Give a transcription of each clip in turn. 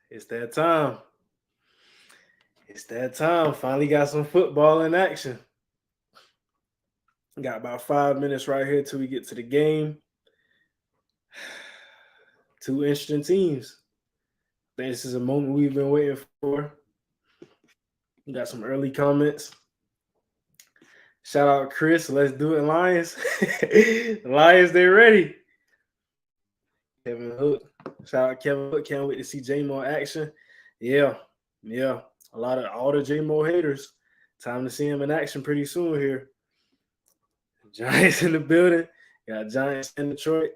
It's that time. It's that time. Finally got some football in action. Got about 5 minutes right here till we get to the game. Two interesting teams. I think this is a moment we've been waiting for. We got some early comments. Shout out Chris. Let's do it, Lions. Lions, they ready. Kevin Hook. Shout out Kevin Hook. Can't wait to see J Mo action. Yeah. Yeah. A lot of all the J Mo haters. Time to see him in action pretty soon here. Giants in the building. Got Giants in Detroit.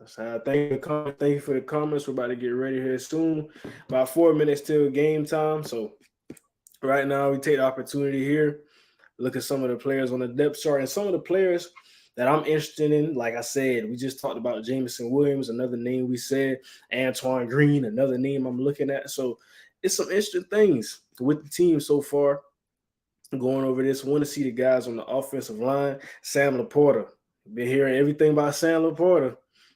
So thank you for the comments. We're about to get ready here soon. About 4 minutes till game time. So right now we take the opportunity here, look at some of the players on the depth chart and some of the players that I'm interested in. Like I said, we just talked about Jameson Williams, another name we said, Antoine Green, another name I'm looking at. So it's some interesting things with the team so far. Going over this, want to see the guys on the offensive line. Sam Laporta. Been hearing everything about Sam Laporta.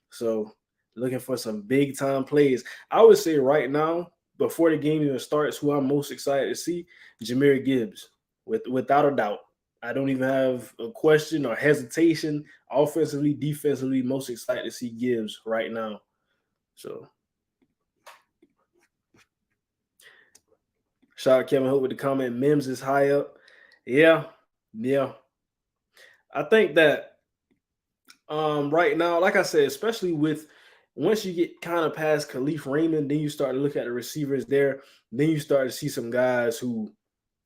So looking for some big time plays. I would say right now, before the game even starts, who I'm most excited to see, Jahmyr Gibbs, without a doubt. I don't even have a question or hesitation. Offensively, defensively, most excited to see Gibbs right now. So shout out Kevin Hope with the comment. Mims is high up. Yeah. I think that right now, like I said, especially with once you get kind of past Khalif Raymond, then you start to look at the receivers there. Then you start to see some guys who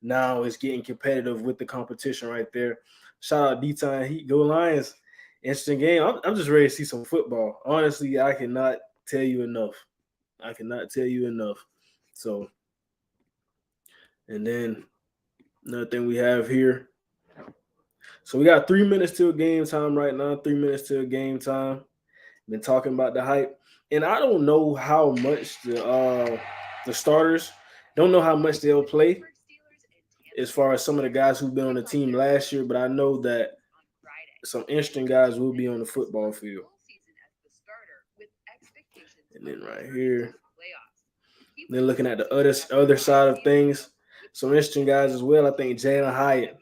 now is getting competitive with the competition right there. Shout out D-Time Heat, go Lions. Interesting game. I'm just ready to see some football. Honestly, I cannot tell you enough. So, and then another thing we have here. So we got 3 minutes till game time right now. 3 minutes till game time. Been talking about the hype, and I don't know how much the starters don't know how much they'll play as far as some of the guys who've been on the team last year, but I know that some interesting guys will be on the football field. And then right here, then looking at the other side of things, some interesting guys as well. I think Jalen Hyatt,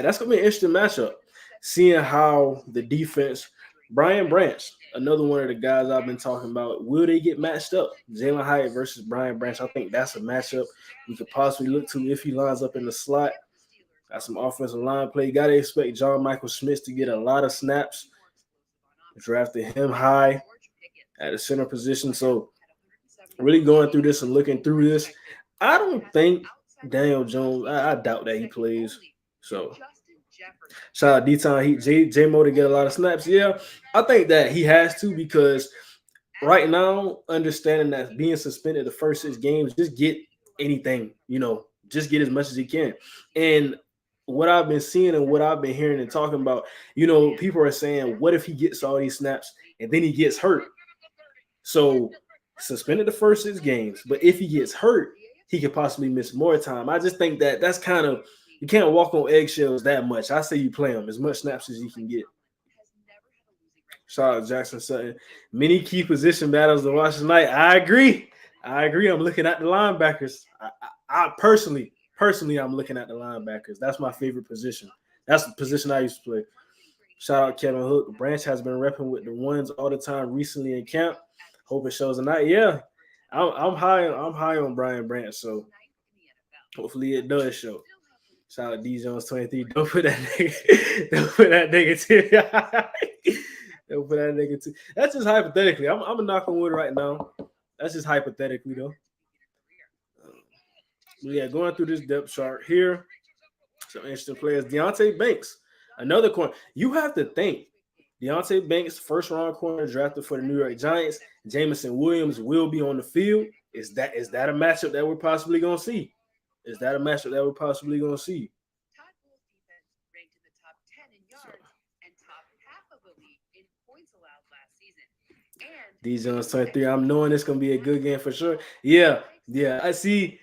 that's gonna be an interesting matchup. Seeing how the defense, Brian Branch, another one of the guys I've been talking about, will they get matched up? Jalen Hyatt versus Brian Branch. I think that's a matchup we could possibly look to if he lines up in the slot. Got some offensive line play. Got to expect John Michael Smith to get a lot of snaps. Drafted him high at the center position. So really going through this and looking through this, I don't think Daniel Jones, I doubt that he plays. So shout out D-Town Heat, J-Mo to get a lot of snaps. Yeah, I think that he has to because right now, understanding that being suspended the first 6 games, just get anything, just get as much as he can. And what I've been seeing and what I've been hearing and talking about, people are saying, what if he gets all these snaps and then he gets hurt? So suspended the first 6 games, but if he gets hurt, he could possibly miss more time. I just think that that's kind of, you can't walk on eggshells that much. I say you play him as much snaps as you can get. Shout out Jackson Sutton. Many key position battles to watch tonight. I agree. I'm looking at the linebackers. I personally, I'm looking at the linebackers. That's my favorite position. That's the position I used to play. Shout out Kevin Hook. Branch has been repping with the ones all the time recently in camp. Hope it shows tonight. Yeah, I'm high on Brian Branch, so hopefully it does show. Shout out D Jones 23. Don't put that nigga. Don't put that negativity. Don't put that negative. That's just hypothetically. I'm a knock on wood right now. That's just hypothetically though. Yeah, going through this depth chart here. Some interesting players. Deontay Banks, another corner. You have to think. Deontay Banks, first round corner drafted for the New York Giants. Jameson Williams will be on the field. Is that a matchup that we're possibly gonna see? These Jones 23. I'm knowing it's gonna be a good game for sure. Yeah. I see.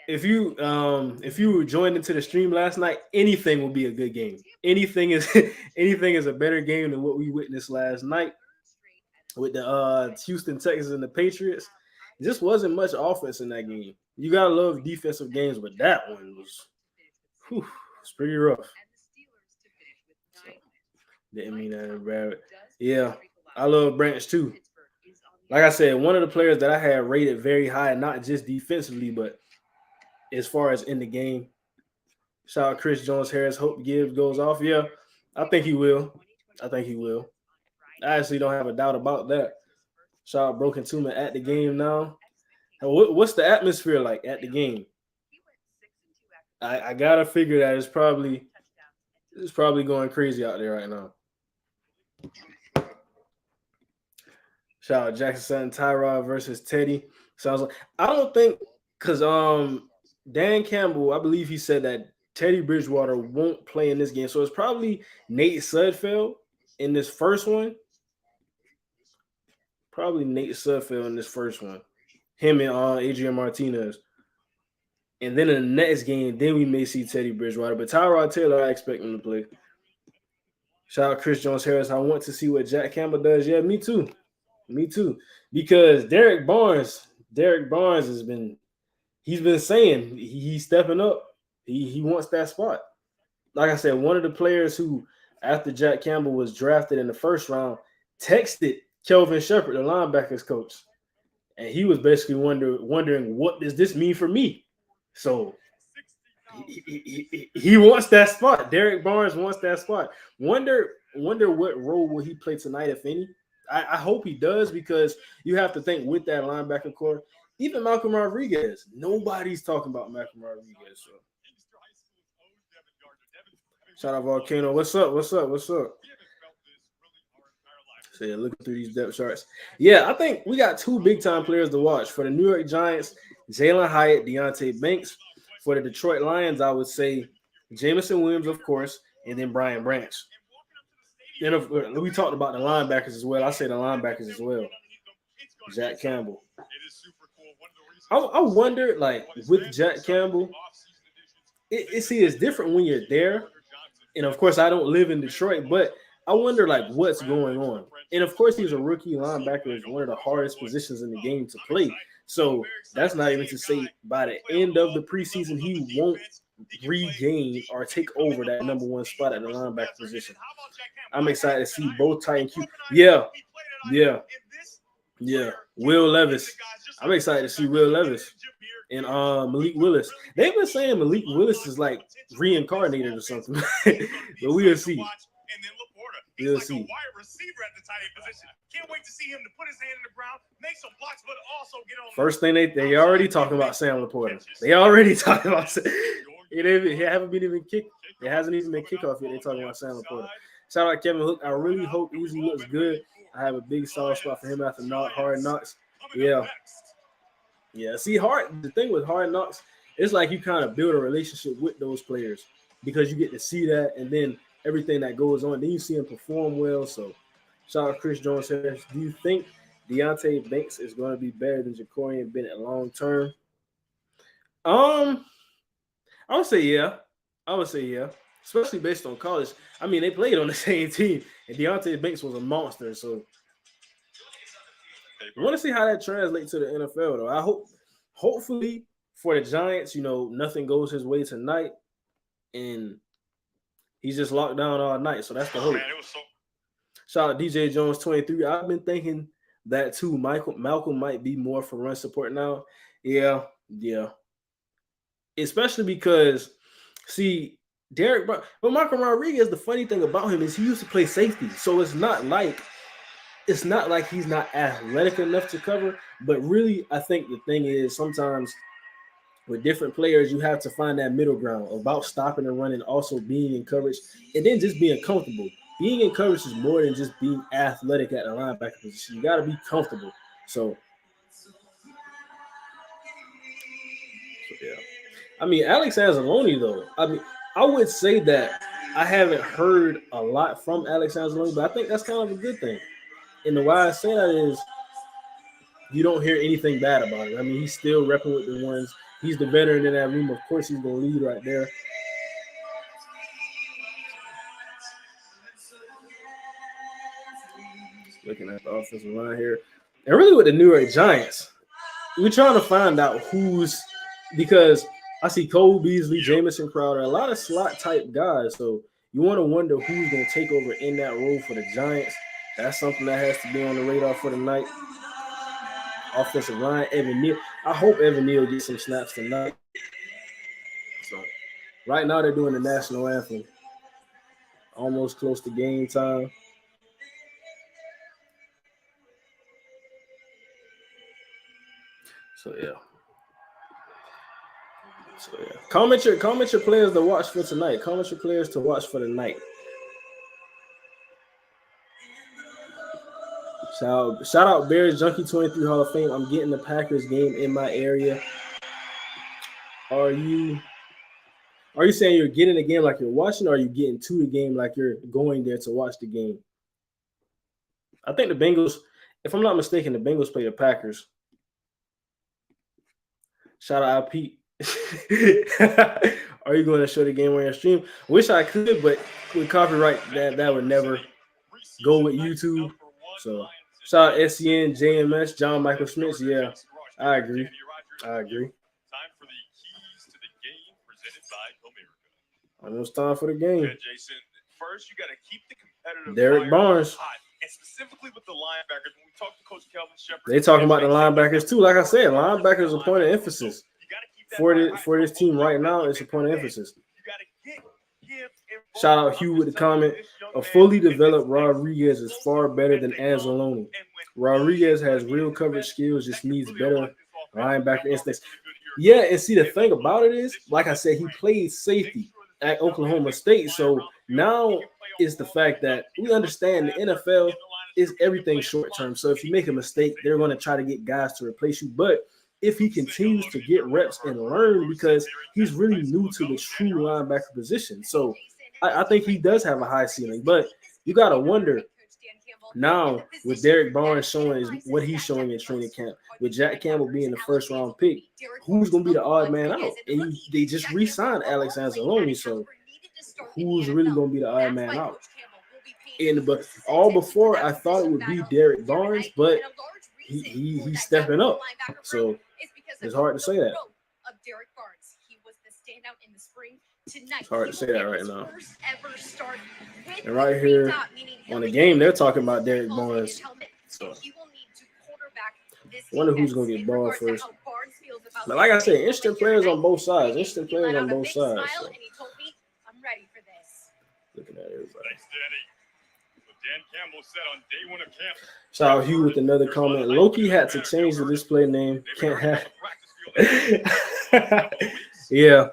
If you were joined into the stream last night, anything will be a good game. Anything is a better game than what we witnessed last night. with the Houston Texans and the Patriots. It just wasn't much offense in that game. You gotta love defensive games, but that one was pretty rough. So, didn't mean that bad. Yeah, I love Branch too. Like I said, one of the players that I had rated very high, not just defensively, but as far as in the game. Shout out Chris Jones Harris. Hope Gibbs goes off. Yeah, I think he will. I think he will. I actually don't have a doubt about that. Shout out Broken Tuma at the game now. What's the atmosphere like at the game? I gotta figure that it's probably going crazy out there right now. Shout out Jackson Sutton, Tyrod versus Teddy. Sounds like I don't think because Dan Campbell, I believe he said that Teddy Bridgewater won't play in this game, so it's probably Nate Sudfeld in this first one. Probably Nate Sudfeld in this first one. Him and Adrian Martinez. And then in the next game, then we may see Teddy Bridgewater. But Tyrod Taylor, I expect him to play. Shout out Chris Jones Harris. I want to see what Jack Campbell does. Yeah, me too. Me too. Because Derek Barnes has been saying he's stepping up. He wants that spot. Like I said, one of the players who, after Jack Campbell was drafted in the first round, texted Kelvin Shepard, the linebackers coach. And he was basically wondering what does this mean for me? So he wants that spot. Derek Barnes wants that spot. Wonder what role will he play tonight, if any. I hope he does, because you have to think with that linebacker core. Even Malcolm Rodriguez, nobody's talking about Malcolm Rodriguez. So. Shout out Volcano. What's up? So yeah, looking through these depth charts. Yeah, I think we got two big time players to watch. For the New York Giants, Jalen Hyatt, Deontay Banks. For the Detroit Lions, I would say Jameson Williams, of course, and then Brian Branch. Then we talked about the linebackers as well. I say the linebackers as well. Jack Campbell. I wonder, like, with Jack Campbell, it's different when you're there. And of course, I don't live in Detroit, but I wonder, like, what's going on. And of course, he's a rookie linebacker. It's one of the hardest positions in the game to play. So that's not even to say by the end of the preseason, he won't regain or take over that number one spot at the linebacker position. I'm excited to see both tight and Q. Yeah. Will Levis. I'm excited to see Will Levis and Malik Willis. They've been saying Malik Willis is like reincarnated or something, but we'll see. We'll see. Wide receiver at the tight end position. Can't wait to see him to put his hand in the ground, make some blocks, but also get on. First thing they already talking about Sam Laporta. They already talking about it hasn't even been kickoff yet. They talking about Sam Laporta. Shout out Kevin Hook. I really hope Easy looks good. I have a big soft spot for him after Hard Knocks. Yeah. See, the thing with Hard Knocks, it's like you kind of build a relationship with those players because you get to see that, and then everything that goes on. Then you see him perform well. So, shout out Chris Jones Harris. Do you think Deontay Banks is going to be better than Jacorian Bennett long term? I would say yeah. Especially based on college. I mean, they played on the same team, and Deontay Banks was a monster. So, I want to see how that translates to the NFL, though. Hopefully, for the Giants, nothing goes his way tonight, and he's just locked down all night. So that's the hope. Shout out DJ Jones 23. I've been thinking that too. Malcolm might be more for run support now. Yeah. Especially because, see, but Malcolm Rodriguez, the funny thing about him is he used to play safety. So it's not like he's not athletic enough to cover. But really, I think the thing is sometimes with different players, you have to find that middle ground about stopping and running, also being in coverage, and then just being comfortable. Being in coverage is more than just being athletic at the linebacker position. You got to be comfortable. So yeah. I mean, Alex Anzalone, though. I mean, I would say that I haven't heard a lot from Alex Anzalone, but I think that's kind of a good thing. And the why I say that is you don't hear anything bad about it. I mean, he's still repping with the ones. He's the veteran in that room. Of course, he's going to lead right there. But Looking at the offensive line here. And really with the New York Giants, we're trying to find out who's because I see Cole Beasley, Jamison Crowder, a lot of slot type guys. So you want to wonder who's going to take over in that role for the Giants. That's something that has to be on the radar for tonight. Offensive line, Evan Neal. I hope Evan Neal gets some snaps tonight. So right now they're doing the national anthem. Almost close to game time. So yeah. Comment your players to watch for tonight. Comment your players to watch for tonight. Shout out Bears Junkie 23 Hall of Fame. I'm getting the Packers game in my area. Are you saying you're getting the game like you're watching, or are you getting to the game like you're going there to watch the game? I think the Bengals, if I'm not mistaken, the Bengals play the Packers. Shout out Pete. Are you going to show the game on your stream? Wish I could, but with copyright, that would never go with YouTube. So shout out SCN, JMS, John Michael Schmitz. Yeah, I agree. Time for the keys to the game presented by Comerica. Almost time for the game. Yeah, Jason. First, you got to keep the competitive Derek Barnes. Hot. And specifically with the linebackers, when we talk to Coach Kelvin Shepard, they talking about the linebackers too. Like I said, linebackers are a point of emphasis for this team right now. It's a point of emphasis. Shout out Hugh with the comment. A fully developed Rodriguez is far better than Anzalone. Rodriguez has real coverage skills, just needs better linebacker instincts. Yeah, and see, the thing about it is, like I said, he played safety at Oklahoma State. So now is the fact that we understand the NFL is everything short term. So if you make a mistake, they're going to try to get guys to replace you. But if he continues to get reps and learn, because he's really new to the true linebacker position. So I think he does have a high ceiling. But you got to wonder now with Derek Barnes showing what he's showing in training camp, with Jack Campbell being the first round pick, who's going to be the odd man out? And they just re-signed Alex Anzalone. So who's really going to be the odd man out? But all before, I thought it would be Derek Barnes, but he's stepping up. So it's hard to say that. It's hard to say that right now. And right here on the game, they're talking about Derek Barnes. So I wonder who's going to get ball first. But like I said, instant players on both sides. Instant players on both sides. So. Looking at everybody. Shout out Hugh with another comment. Loki had to change the display name. Can't have. Yeah.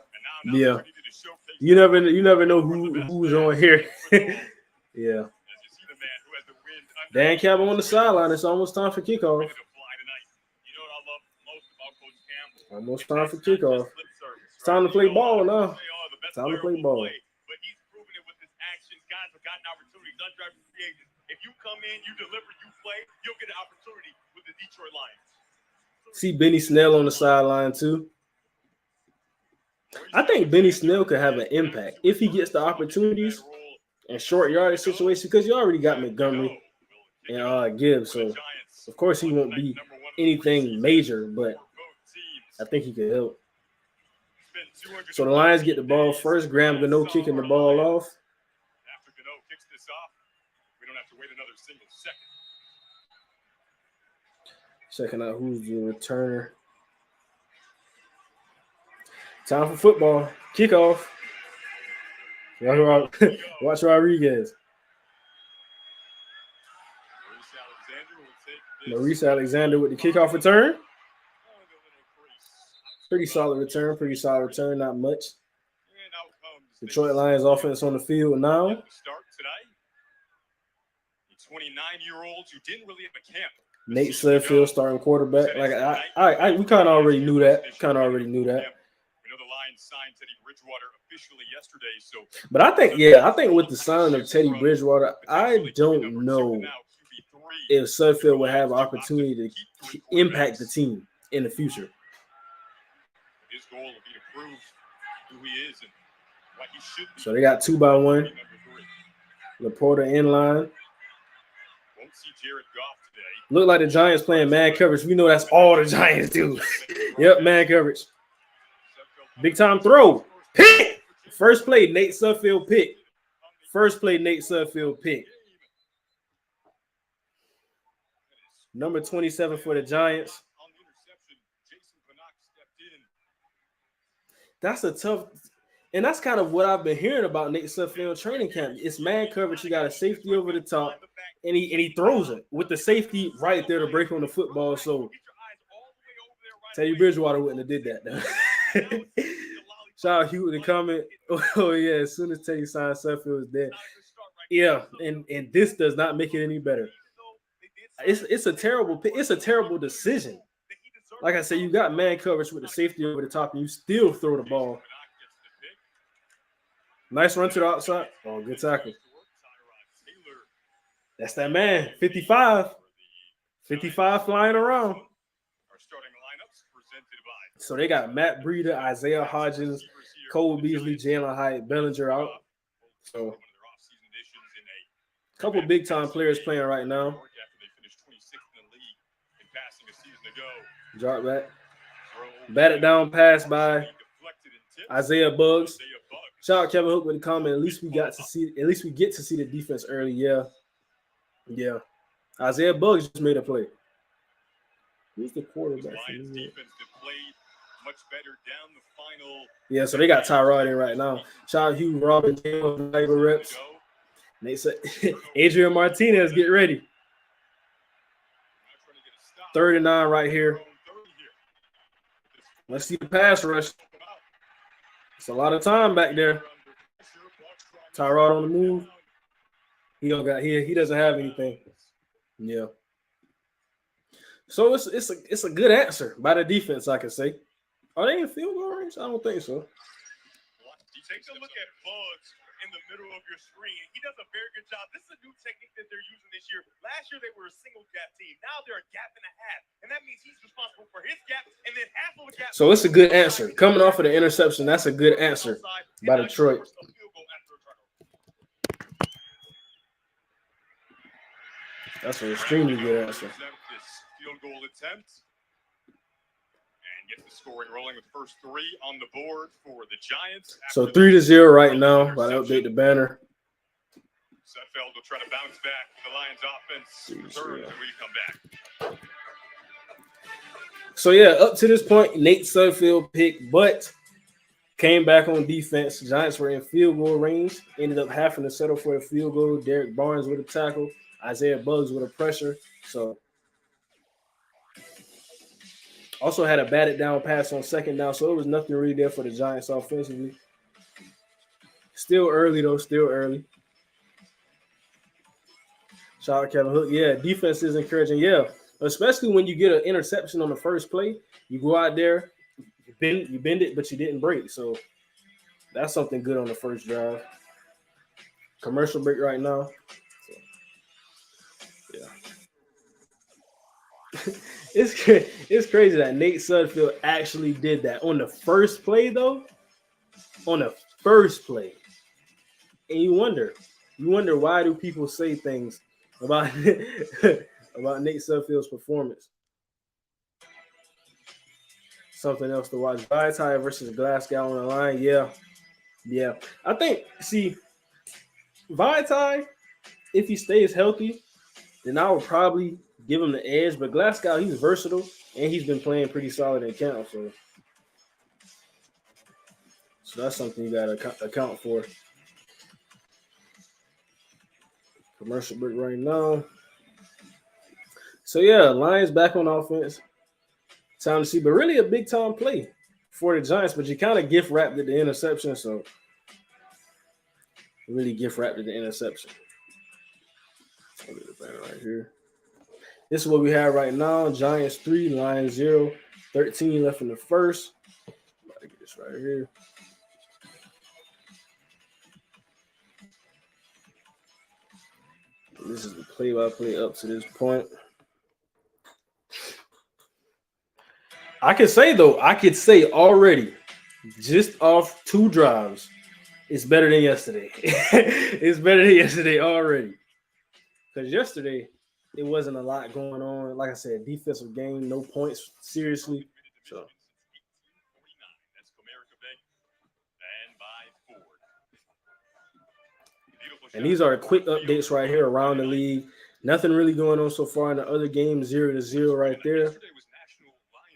You never know who's on here. Yeah. Dan Campbell on the sideline. It's almost time for kickoff. Almost time for kickoff. It's time to play ball now. Time to play ball. If you come in, you deliver, you play, you'll get an opportunity with the Detroit Lions. See Benny Snell on the sideline too. I think Benny Snell could have an impact if he gets the opportunities in short yardage situations, because you already got Montgomery and Gibbs, so of course he won't be anything major, but I think he could help. So the Lions get the ball first. Graham Gano kicking the ball off. After Gano kicks this off, we don't have to wait another single second. Checking out who's the returner. Time for football. Kickoff. Watch Rodriguez. Maurice Alexander with the kickoff return. Pretty solid return, not much. Detroit Lions offense on the field now. The 29-year-olds who didn't really have a camp. Nate Sudfeld starting quarterback. Like we kind of already knew that. We know the Lions signed Teddy Bridgewater officially yesterday. So, but I think with the signing of Teddy Bridgewater, I don't know if Sudfeld will have opportunity to impact the team in the future. His goal will be to prove who he is and what he should be. So they got 2-by-1. Laporta in line. Look like the Giants playing man coverage. We know that's all the Giants do. Yep, man coverage. Big time throw. Pick. First play, Nate Sudfeld pick. First play, Nate Sudfeld pick. Number 27 for the Giants. That's a tough, and that's kind of what I've been hearing about Nate Sudfeld training camp. It's man coverage. You got a safety over the top, and he throws it with the safety right there to break on the football. So Teddy Bridgewater wouldn't have did that though. Shout out Hugh in the comment. Oh yeah, as soon as Teddy signed Sudfeld is dead. Yeah, and this does not make it any better. It's a terrible decision. Like I said, you got man coverage with the safety over the top, and you still throw the ball. Nice run to the outside. Oh, good tackle. That's that man. 55. 55 flying around. So they got Matt Breida, Isaiah Hodgins, Cole Beasley, Jalen Hyatt, Bellinger out. So a couple big-time players playing right now. Drop back. Batted down pass by Isaiah Buggs. Shout out Kevin Hook with the comment. At least we get to see the defense early. Yeah. Isaiah Buggs just made a play. Who's the quarterback? Yeah, so they got Tyrod in right now. Shout out Hugh Robin, Labor reps. They said Adrian Martinez, get ready. 39 right here. Let's see the pass rush. It's a lot of time back there. Tyrod on the move. He doesn't have anything. Yeah. So it's a good answer by the defense, I can say. Are they in field goal range? I don't think so. Take a look at Bugs in the middle of your screen. He does a very good job. This is a new technique that they're using this year. Last year, they were a single gap team. Now they're a gap and a half. And that means he's responsible for his gap and then half of a gap. So it's a good answer. Coming off of the interception, that's a good answer by Detroit. That's an extremely good answer. Field goal attempt. Get the scoring rolling with first three on the board for the Giants. So 3-0 right now. But I update the banner. Sudfeld will try to bounce back. The Lions offense third when we come back. So yeah, up to this point, Nate Sudfeld picked, but came back on defense. Giants were in field goal range. Ended up having to settle for a field goal. Derek Barnes with a tackle. Isaiah Buggs with a pressure. So also had a batted down pass on second down, so it was nothing really there for the Giants offensively. Still early, though. Still early. Shout out Kevin Hook. Yeah, defense is encouraging. Yeah, especially when you get an interception on the first play. You go out there, you bend it, but you didn't break. So that's something good on the first drive. Commercial break right now. So, yeah. It's crazy that Nate Sudfeld actually did that on the first play, though. On the first play, and you wonder why do people say things about about Nate Sudfeld's performance? Something else to watch. Vitae versus Glasgow on the line. Yeah. I think Vitae, if he stays healthy, then I would probably give him the edge, but Glasgow, he's versatile, and he's been playing pretty solid in camp, so that's something you got to account for. Commercial break right now. So, yeah, Lions back on offense. Time to see, but really a big-time play for the Giants, but you kind of gift-wrapped at the interception, so really gift-wrapped at the interception. I'll get the banner right here. This is what we have right now. Giants 3, Lions 0. 13 left in the first. I'll get this right here. This is the play-by-play up to this point. I could say already, just off 2 drives, it's better than yesterday. It's better than yesterday already. Because yesterday, it wasn't a lot going on. Like I said, defensive game, no points, seriously. So. And these are quick updates right here around the league. Nothing really going on so far in the other games, 0-0 right there.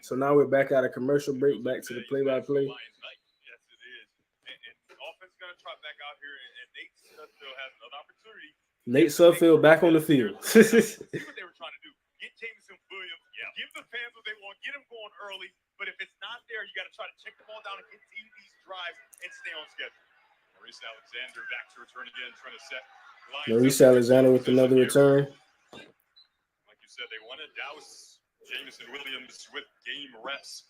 So now we're back out of commercial break, back to the play-by-play. Yes, it is. And offense is going to trot back out here, and Nate Sudfeld has another opportunity. Nate Sudfeld back on the field. See what they were trying to do. Get Jameson Williams. Yeah. Give the fans what they want. Get them going early. But if it's not there, you got to try to check the ball down and continue these drives and stay on schedule. Maurice Alexander back to return again, trying to set. Maurice Alexander with another return. Like you said, they want to douse Jameson Williams with game reps.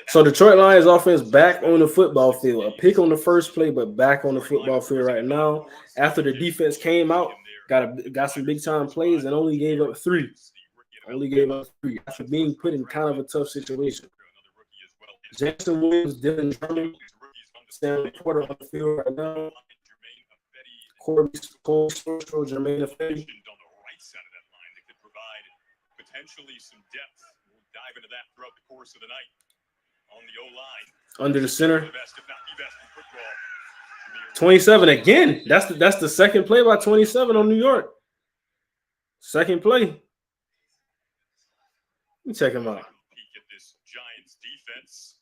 So Detroit Lions offense back on the football field. A pick on the first play, but back on the football field right now. After the defense came out, got some big time plays and only gave up 3. After being put in kind of a tough situation. Jackson Williams, Dylan Drummond, Sam Porter on the field right now. Cole Sorrell, Jermaine Afedi. Potentially some depth. We'll dive into that throughout the course of the night. On the O-line. Under the center. 27 again. That's the second play by 27 on New York. Second play. Let me check him out. Peek at this Giants defense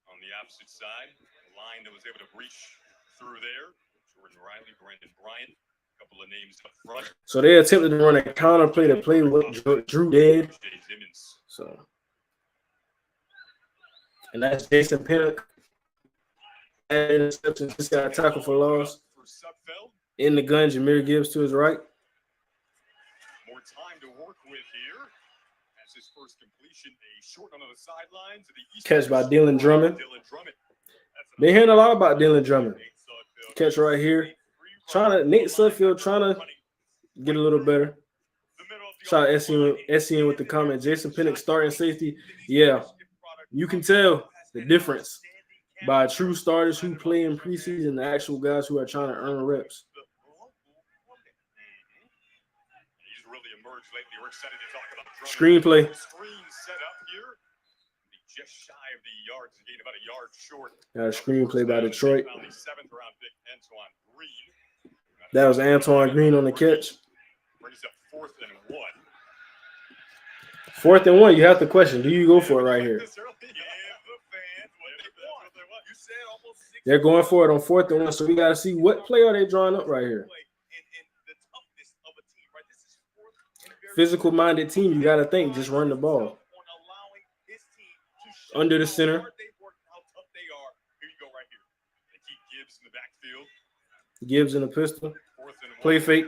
on the opposite side. A line that was able to breach through there. Jordan Riley, Brandon Bryant. A couple of names up front. So they attempted to run a counter play to play with Drew dead. So, and that's Jason Pinnock. And interception, just got a tackle for loss. In the gun, Jahmyr Gibbs to his right. More time to work with here. That's his first completion. A short one on the sidelines. Catch by Dylan Drummond. Been hearing a lot about Dylan Drummond. Catch right here. Nate Sudfeld trying to get a little better. Shout out SCN with the comment. Jason Pinnock starting safety. Yeah, you can tell the difference by true starters who play in preseason and the actual guys who are trying to earn reps. He's really emerged lately. We're excited to talk about screenplay. Screen set up here. Just shy of the yards, gained about a yard short. Got a screenplay by Detroit. The 7th round pick, Antoine Green. That was Antoine Green on the catch. Brings up 4th and 1. 4th and 1, you have to question, do you go for it right here? They're going for it on 4th and 1, so we got to see what play are they drawing up right here. Physical-minded team, you got to think, just run the ball. Under the center. Gibbs in the pistol. Play fake.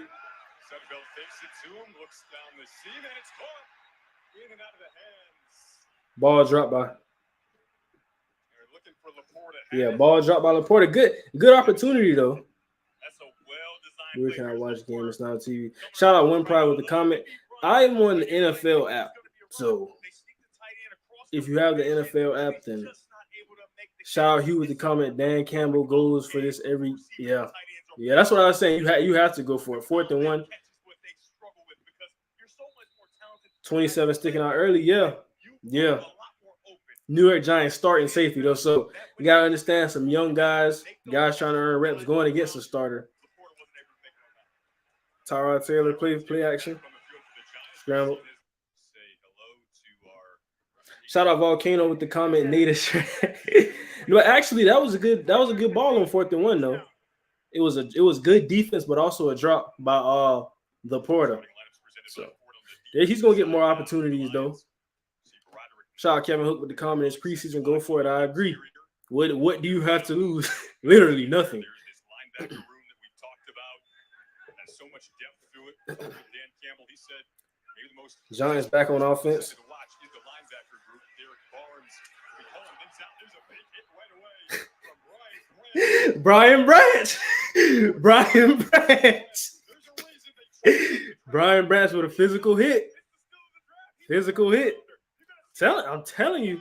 Ball dropped by. Yeah, ball dropped by Laporta. Good opportunity though. Where can I watch the game? It's not on TV. Shout out One Pride with the comment. I'm on the NFL app, so if you have the NFL app, then shout out Hugh with the comment. Dan Campbell goes for this every yeah. That's what I was saying. You have to go for it. 4th and 1. 27 sticking out early. Yeah. New York Giants starting safety though, so you gotta understand some young guys trying to earn reps going against a starter. Tyrod Taylor play action. Scramble. Shout out Volcano with the comment. Actually, that was a good ball on 4th and 1 though. It was good defense, but also a drop by Laporta. So he's gonna get more opportunities though. Shout out Kevin Hook with the comment. It's preseason. Go for it. I agree. What do you have to lose? Literally nothing. Giants back on offense. Brian Branch. Brian Branch with a physical hit. I'm telling you.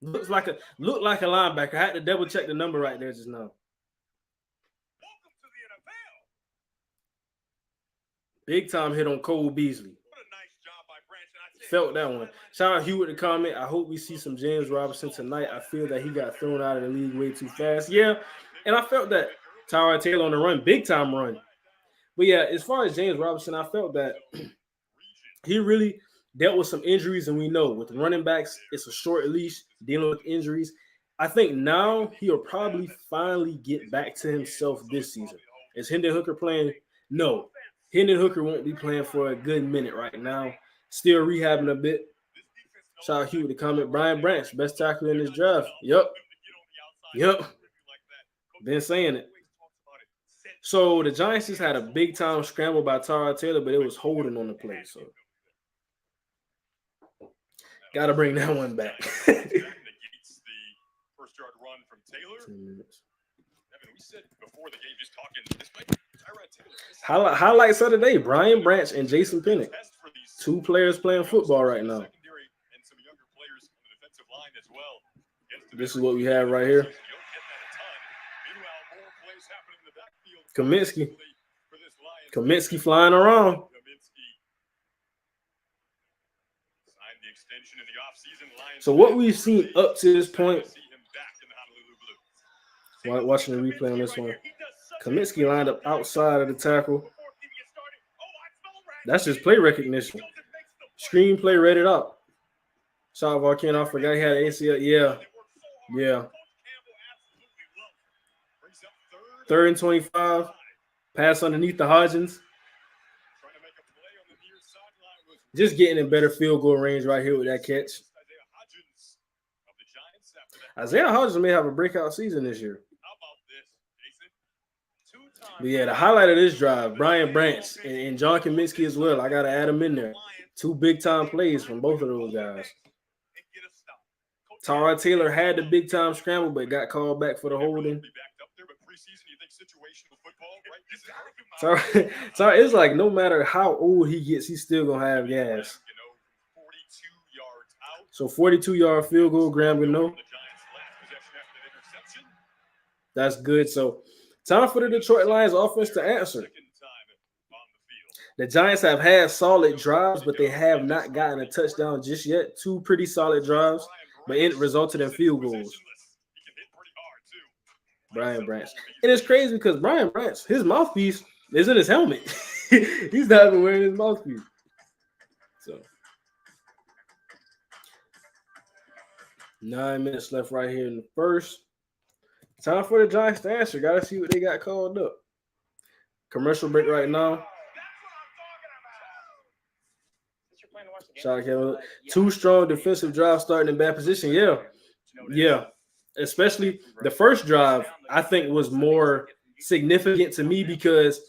Looked like a linebacker. I had to double check the number right there just now. Big time hit on Cole Beasley. What a nice job by Branch. And I Felt that one. Shout out Hugh with the comment. I hope we see some James Robinson tonight. I feel that he got thrown out of the league way too fast. Yeah, and I felt that Tyrod Taylor on the run, big time run. But yeah, as far as James Robinson, I felt that he really dealt with some injuries, and we know with running backs, it's a short leash dealing with injuries. I think now he'll probably finally get back to himself this season. Is Hendon Hooker playing? No. Hendon Hooker won't be playing for a good minute right now. Still rehabbing a bit. Shout out Hugh with the comment. Brian Branch, best tackler in this draft. Yep. Been saying it. So the Giants just had a big time scramble by Tyrod Taylor, but it was holding on the play. So gotta bring that one back. Highlights of the day: Brian Branch and Jason Pennick. Two players playing football right now. This is what we have right here. Kaminsky flying around. So what we've seen up to this point, watching the replay on this one, Kaminsky lined up outside of the tackle. That's just play recognition. Screenplay read it up. Shout out Volcano. I forgot he had an ACL. Yeah. 3rd and 25. Pass underneath the Hodgins. Just getting in better field goal range right here with that catch. Isaiah Hodgins may have a breakout season this year. But yeah, the highlight of this drive, Brian Branch and John Kaminsky as well. I got to add them in there. 2 big-time plays from both of those guys. Tyrod Taylor had the big-time scramble, but got called back for the holding. So it's like no matter how old he gets, he's still going to have gas. So 42-yard field goal, Graham Gano. That's good. So time for the Detroit Lions offense to answer. The Giants have had solid drives, but they have not gotten a touchdown just yet. 2 pretty solid drives, but it resulted in field goals. Brian Branch. And it's crazy because Brian Branch, his mouthpiece is in his helmet. He's not even wearing his mouthpiece. So 9 minutes left right here in the first. Time for the Giants to answer. Got to see what they got called up. Commercial break right now. Shout out Kevin. 2 strong defensive drives starting in bad position. Yeah. Especially the first drive, I think was more significant to me because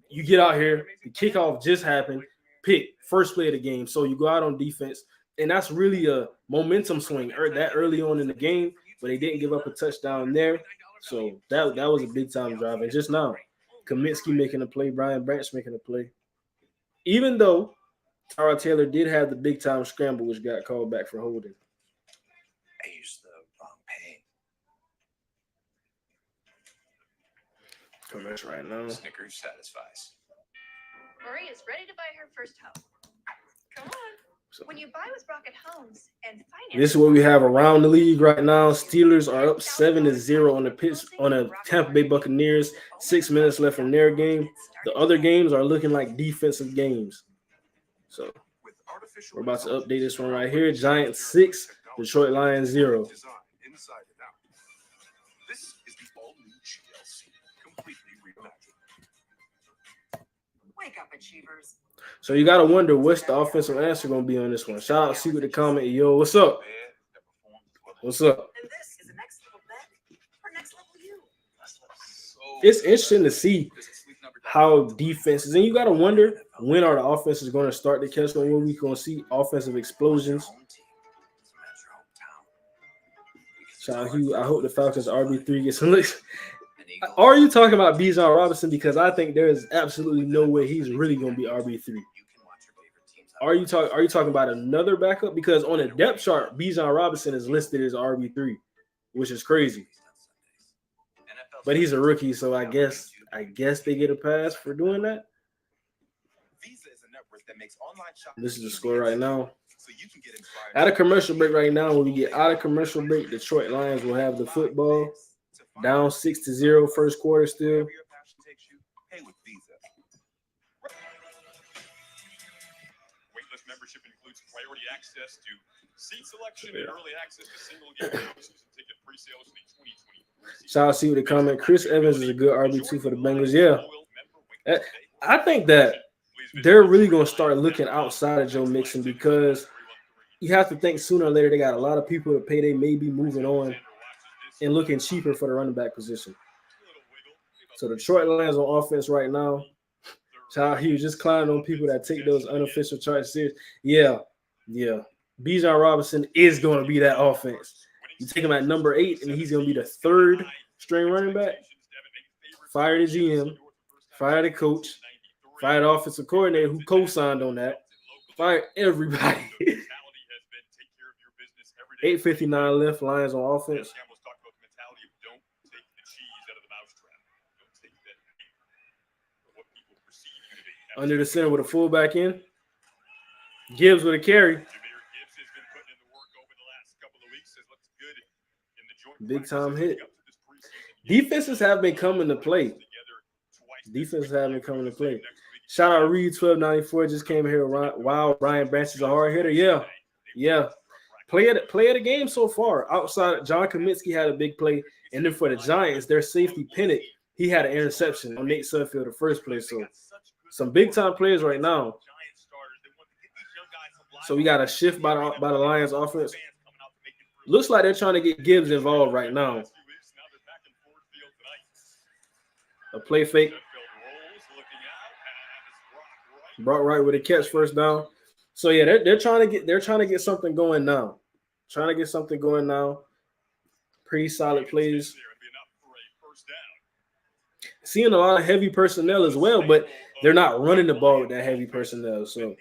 you get out here, the kickoff just happened, pick first play of the game. So you go out on defense, and that's really a momentum swing that early on in the game, but they didn't give up a touchdown there. So that was a big time drive. And just now, Kaminsky making a play, Brian Branch making a play. Even though Tyrod Taylor did have the big time scramble, which got called back for holding. I used the wrong pain. Commercial right now. Snickers satisfies. Marie is ready to buy her first home. Come on. So, when you buy with Rocket Homes and finance, this is what we have around the league right now. Steelers are up 7-0 on the Tampa Bay Buccaneers. 6 minutes left in their game. The other games are looking like defensive games. So we're about to update this one right here. Giants 6, Detroit Lions 0. This is the all-new GLC, completely reimagined. wake up, achievers. So you got to wonder what's the offensive answer going to be on this one. Shout out, see with the comment. Yo, what's up? What's up? And this is the next level bet for next level you. It's interesting to see how defenses, and you got to wonder when are the offenses going to start to catch on, when we going to see offensive explosions. Shout out, Hugh. I hope the Falcons RB3 gets some looks. Are you talking about Bijan Robinson? Because I think there is absolutely no way he's really going to be RB3. Are you talking about another backup? Because on the depth chart, Bijan Robinson is listed as RB3, which is crazy. But he's a rookie, so I guess they get a pass for doing that. that makes online shopping. This is the score right now. So you can get inspired. At a commercial break right now, when we get out of commercial break, Detroit Lions will have the football. Down 6-0 first quarter still. Wherever your passion takes you, pay with Visa. Waitlist membership includes priority access to seat selection and early access to single game season ticket pre-sales in the 2024 season. Shout out to you with the comment. Chris Evans is a good RB2 for the Bengals. Yeah. I think that they're really going to start looking outside of Joe Mixon because you have to think sooner or later they got a lot of people to pay. They may be moving on and looking cheaper for the running back position. So Detroit Lions on offense right now. Child, he was just climbing on people that take those unofficial charts serious. Yeah. Bijan Robinson is going to be that offense. You take him at number 8, and he's going to be the third string running back. Fire the GM. Fire the coach. Fire the offensive coordinator who co-signed on that. Fire everybody. 8:59 left. Lions on offense. Under the center with a fullback in. Gibbs with a carry. Big time hit. Defenses have been coming to play. Shout out Reed 1294 just came here. Wow, Ryan Branch is a hard hitter. Yeah. Play of the game so far. Outside, John Kaminsky had a big play, and then for the Giants, their safety Pennick, he had an interception on Nate Sudfeld the first play. So some big time players right now. So we got a shift by the Lions offense. Looks like they're trying to get Gibbs involved right now. A play fake. Brought right with a catch, first down. So yeah, they're trying to get something going now. Pretty solid plays. Seeing a lot of heavy personnel as well, but they're not running the ball with that heavy personnel. So,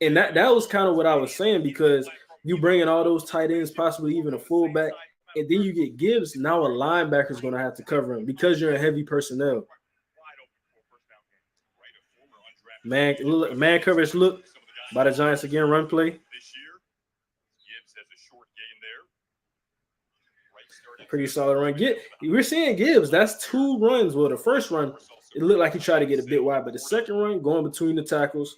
and that was kind of what I was saying, because you bring in all those tight ends, possibly even a fullback, and then you get Gibbs. Now a linebacker is going to have to cover him because you're in heavy personnel. Man coverage look by the Giants again. Run play. Pretty solid run. We're seeing Gibbs. That's 2 runs. Well, the first run, it looked like he tried to get a bit wide, but the second run, going between the tackles.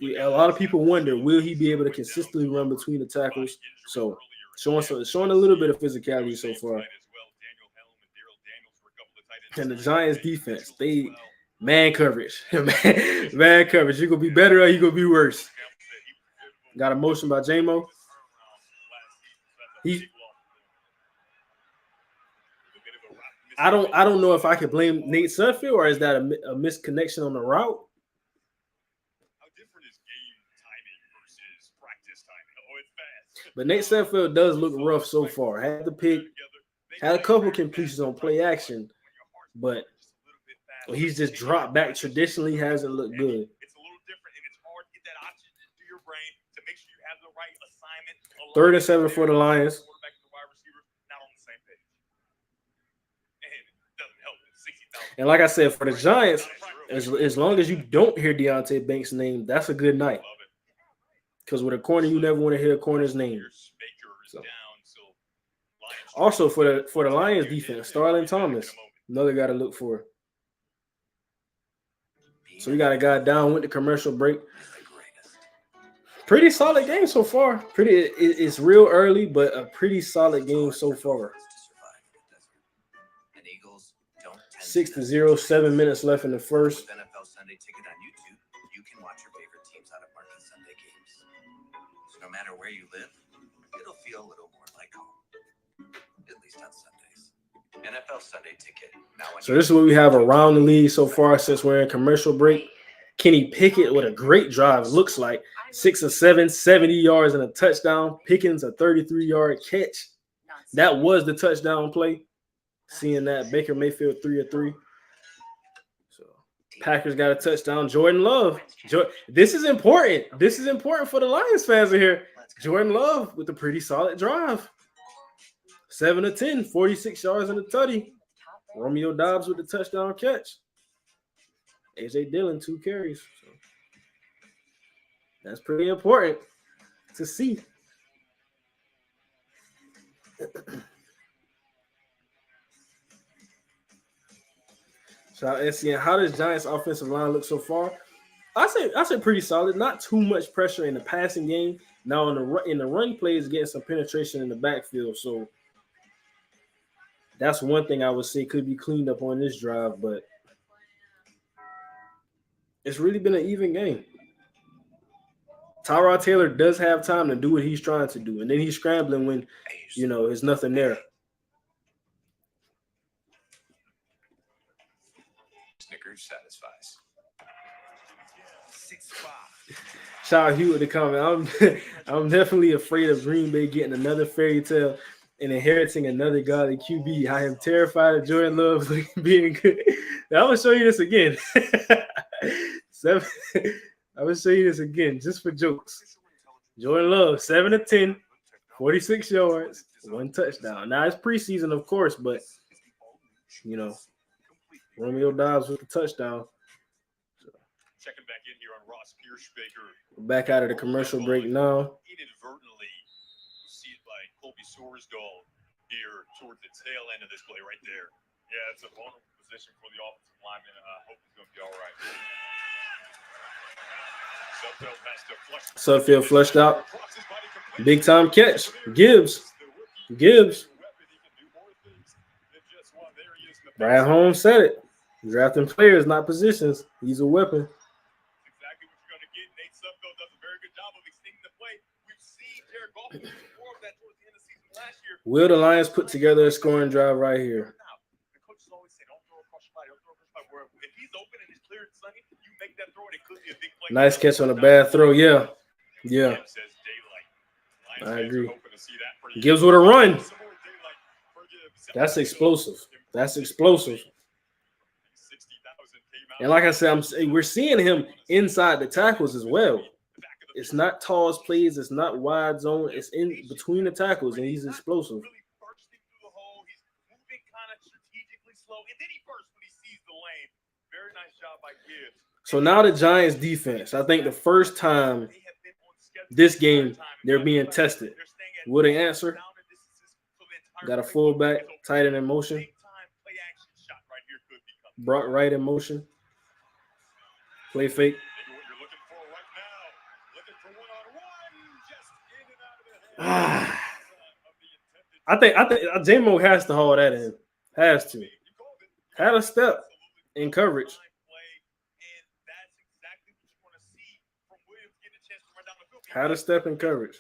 A lot of people wonder, will he be able to consistently run between the tackles? So showing a little bit of physicality so far. And the Giants defense, they man coverage. man coverage. You're going to be better or you're going to be worse. Got a motion by J-Mo. I don't know if I can blame Nate Sudfeld, or is that a misconnection on the route? But Nate Sudfeld does look rough so far. Had the pick, had a couple completions on play action, but he's just dropped back. Traditionally hasn't looked good. It's a little different, and it's hard to get that option into your brain to make sure you have the right assignment. 3rd and 7 for the Lions. And like I said, for the Giants, as long as you don't hear Deonte Banks' name, that's a good night. Because with a corner, you never want to hear a corner's name. So. Also, for the Lions defense, Starlin Thomas, another guy to look for. So we got a guy down, went to commercial break. Pretty solid game so far. It's real early, but a pretty solid game so far. 6-0, 7 minutes left in the first. With NFL Sunday Ticket on YouTube, you can watch your favorite teams out of market Sunday games. So no matter where you live, it'll feel a little more like home, at least on Sundays. NFL Sunday Ticket. So this is what we have around the league so far since we're in commercial break. Kenny Pickett with a great drive. Looks like 6 of 7, 70 yards and a touchdown. Pickens a 33-yard catch. That was the touchdown play. Seeing that, Baker Mayfield 3 of 3. So Packers got a touchdown. Jordan Love. This is important. This is important for the Lions fans in here. Jordan Love with a pretty solid drive. 7 of 10, 46 yards and a tutty. Romeo Doubs with the touchdown catch. A.J. Dillon, 2 carries. So. That's pretty important to see. Shout out SC. And how does Giants offensive line look so far? I say pretty solid. Not too much pressure in the passing game. Now in the run plays, getting some penetration in the backfield. So that's one thing I would say could be cleaned up on this drive. But it's really been an even game. Tyrod Taylor does have time to do what he's trying to do, and then he's scrambling when there's nothing there. Snickers satisfies. 6'5". Shout out Hugh with the comment. I'm definitely afraid of Green Bay getting another fairy tale and inheriting another godly QB. I am terrified of Jordan Love being good. Now, I'm gonna show you this again. I'm gonna show you this again just for jokes. Jordan Love, 7 of 10, 46 yards, 1 touchdown. Now it's preseason, of course, but Romeo Dobbs with the touchdown. Checking back in here on Ross Pierschbaker. We're back out of the commercial break now. Inadvertently, see it by Colby Sorsdahl here towards the tail end of this play right there. Yeah, it's a vulnerable position for the offensive lineman. I hope he's going to be all right. Sudfeld flushed out. Big time catch. Gibbs. Brad Holmes said it. Drafting players, not positions. He's a weapon. Exactly what you're going to get. Nate Sudfeld does a very good job of extending the play. We've seen Jared Goff do more of that towards the end of the season last year. Will the Lions put together a scoring drive right here? The coaches always say, don't throw across your body. Don't throw across your body. If he's open and it's clear and sunny, you make that throw and it could be a big play. Nice catch on a bad throw. Yeah. I agree. Gibbs with a run. That's explosive. And like I said, we're seeing him inside the tackles as well. It's not toss plays. It's not wide zone. It's in between the tackles, and he's explosive. So now the Giants defense. I think the first time this game they're being tested. Will they answer? Got a fullback, tight end in motion. Brought right in motion. Play fake. I think J-Mo has to haul that in. Has to. Had a step in coverage. Had a step in coverage.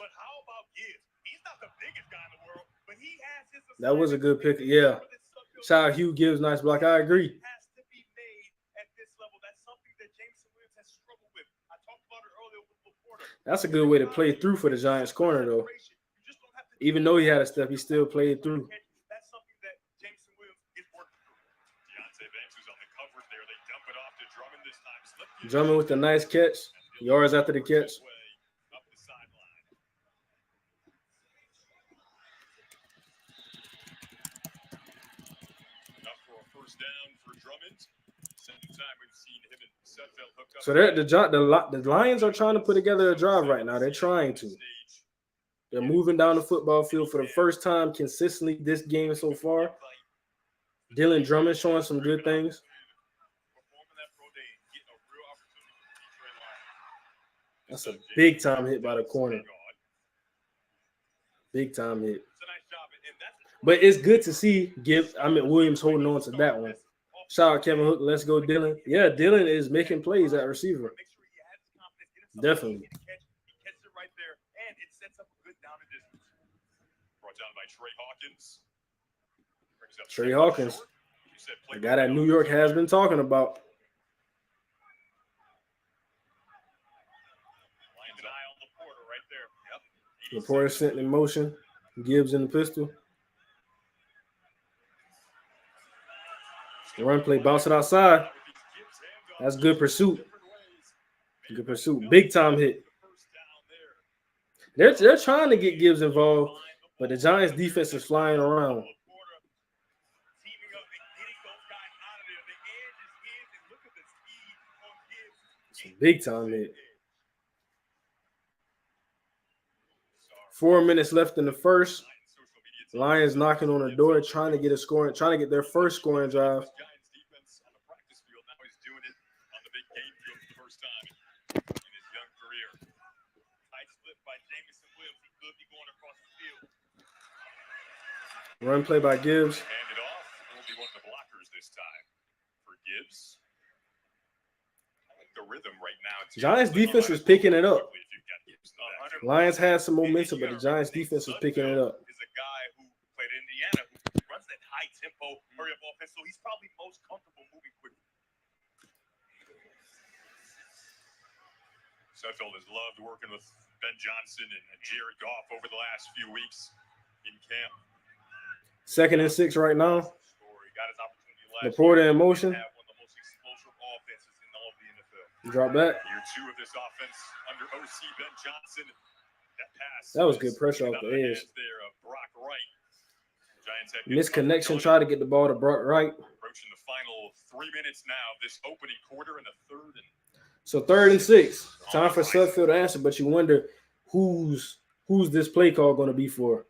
That was a good pick. Yeah. Shout out Hugh Gibbs, nice block. I agree. That's a good way to play through for the Giants corner, though. Even though he had a step, he still played through. Drummond with a nice catch. Yards after the catch. So the Lions are trying to put together a drive right now. They're trying to. They're moving down the football field for the first time consistently this game so far. Dylan Drummond showing some good things. That's a big time hit by the corner. Big time hit. But it's good to see Williams holding on to that one. Shout out Kevin Hook. Let's go, Dylan. Yeah, Dylan is making plays at receiver. Definitely. Trey Hawkins. The guy that New York has been talking about. Laporta sent in motion. Gibbs in the pistol. Run play, bounce it outside. That's good pursuit. Good pursuit. Big time hit. They're trying to get Gibbs involved, but the Giants defense is flying around. It's a big time hit. 4 minutes left in the first. Lions knocking on the door, trying to get their first scoring drive. Giants defense on the practice field. Now he's doing it on the big game field for the first time in his young career. Tight split by Jamison Williams. He could be going across the field. Run play by Gibbs. Hand it off. It will be one of the blockers this time for Gibbs. I like the rhythm right now. Giants defense was picking it up. Lions had some momentum, but the Giants defense was picking it up. Is a guy who played in Indiana who runs that high tempo, hurry up offense, so he's probably most comfortable moving quickly. Sudfeld has loved working with Ben Johnson and Jared Goff over the last few weeks in camp. 2nd and 6 right now. Got his opportunity last Laporta year. in motion. Have one of the most explosive offenses in all of the NFL. Drop back. Year 2 of this offense under OC Ben Johnson. That pass. That was good pressure off the edge. There of Brock Wright. Giants had Misconnection. Try to get the ball to Brock Wright. approaching the final 3 minutes now. This opening quarter and the third. So 3rd and 6. Time for Sudfeld to answer, but you wonder who's this play call going to be for?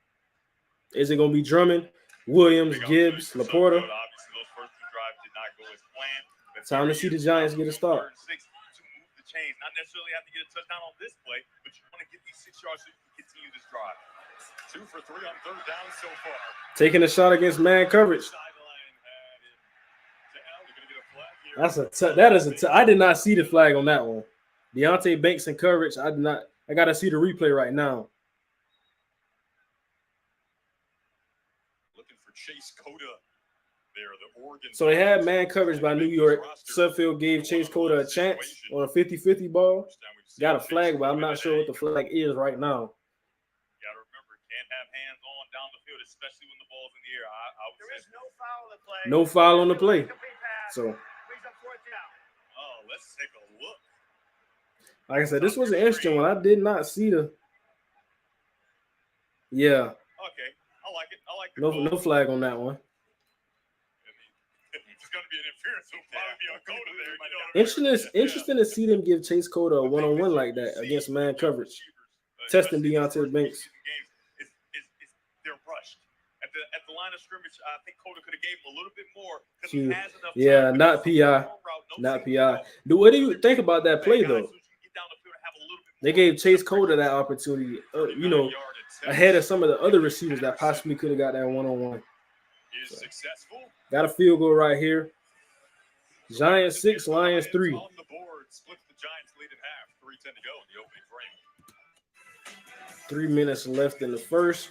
Is it going to be Drummond, Williams, Gibbs, Laporta? Obviously, those first 2 drives did not go as planned. But Time to see the Giants get a start. 3rd and 6 to move the chains. Not necessarily have to get a touchdown on this play, but you want to get these 6 yards so you can continue this drive. 2 for 3 on 3rd down so far. Taking a shot against man coverage. Sideline had it to L. They're going to get a flag here. I did not see the flag on that one. Deontay Banks in coverage. I got to see the replay right now. Looking for Chase Cota there, the Oregon. So they had man coverage by New York. Sudfeld gave Chase Cota a chance on a 50-50 ball. Got a flag, but I'm not sure what the flag is right now. Got to remember, can't have hands on down the field, especially when the ball's in the air. There is no foul on the play. No foul on the play. So, let's take a look. like I said, this was an interesting one. I did not see the. Yeah. Okay, I like it. I like the No flag on that one. It's going to be an interference. So probably be on Cota there. You know, Interesting to see them give Chase Cota a one-on-one like that against man coverage. Testing Deontay Banks. They're rushed. At the line of scrimmage, I think Cota could have gave him a little bit more. Yeah, not PI. Not PI. What do you think about that play, though? They gave Chase Cota that opportunity, ahead of some of the other receivers that possibly could have got that one-on-one. Is successful. Got a field goal right here. Giants 6, Lions 3. On the board, splits the Giants lead at half. 3:10 to go in the opening frame. 3 minutes left in the first.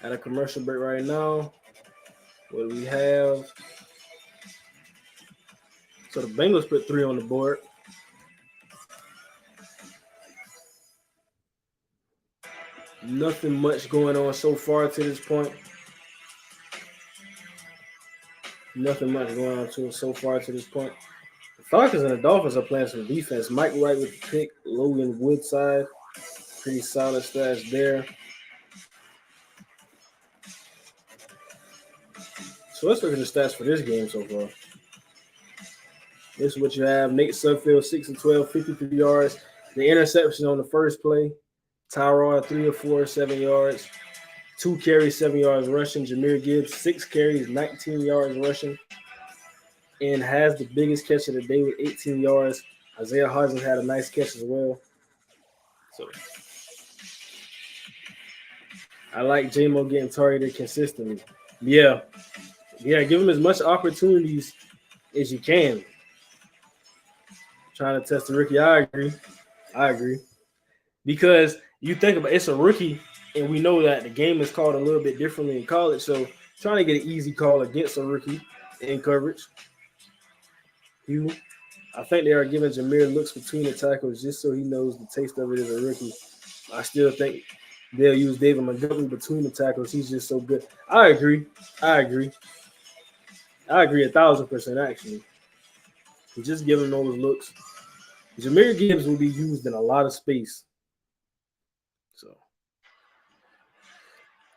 At a commercial break right now. What do we have? So the Bengals put 3 on the board. Nothing much going on so far to this point. Nothing much going on so far to this point. The Falcons and the Dolphins are playing some defense. Mike Wright with the pick. Logan Woodside. Pretty solid stats there. So let's look at the stats for this game so far. This is what you have. Nate Sudfeld, 6 of 12, 53 yards. The interception on the first play. Tyrod, 3 of 4, 7 yards. 2 carries, 7 yards rushing. Jahmyr Gibbs, 6 carries, 19 yards rushing. And has the biggest catch of the day with 18 yards. Isaiah Hodgins had a nice catch as well. So I like J-Mo getting targeted consistently. Yeah, give him as much opportunities as you can. Trying to test the rookie. I agree. Because you think about it's a rookie, and we know that the game is called a little bit differently in college. So trying to get an easy call against a rookie in coverage. I think they are giving Jahmyr looks between the tackles just so he knows the taste of it as a rookie. I still think they'll use David Montgomery between the tackles. He's just so good. I agree 1,000% actually. Just give him those looks. Jahmyr Gibbs will be used in a lot of space. So,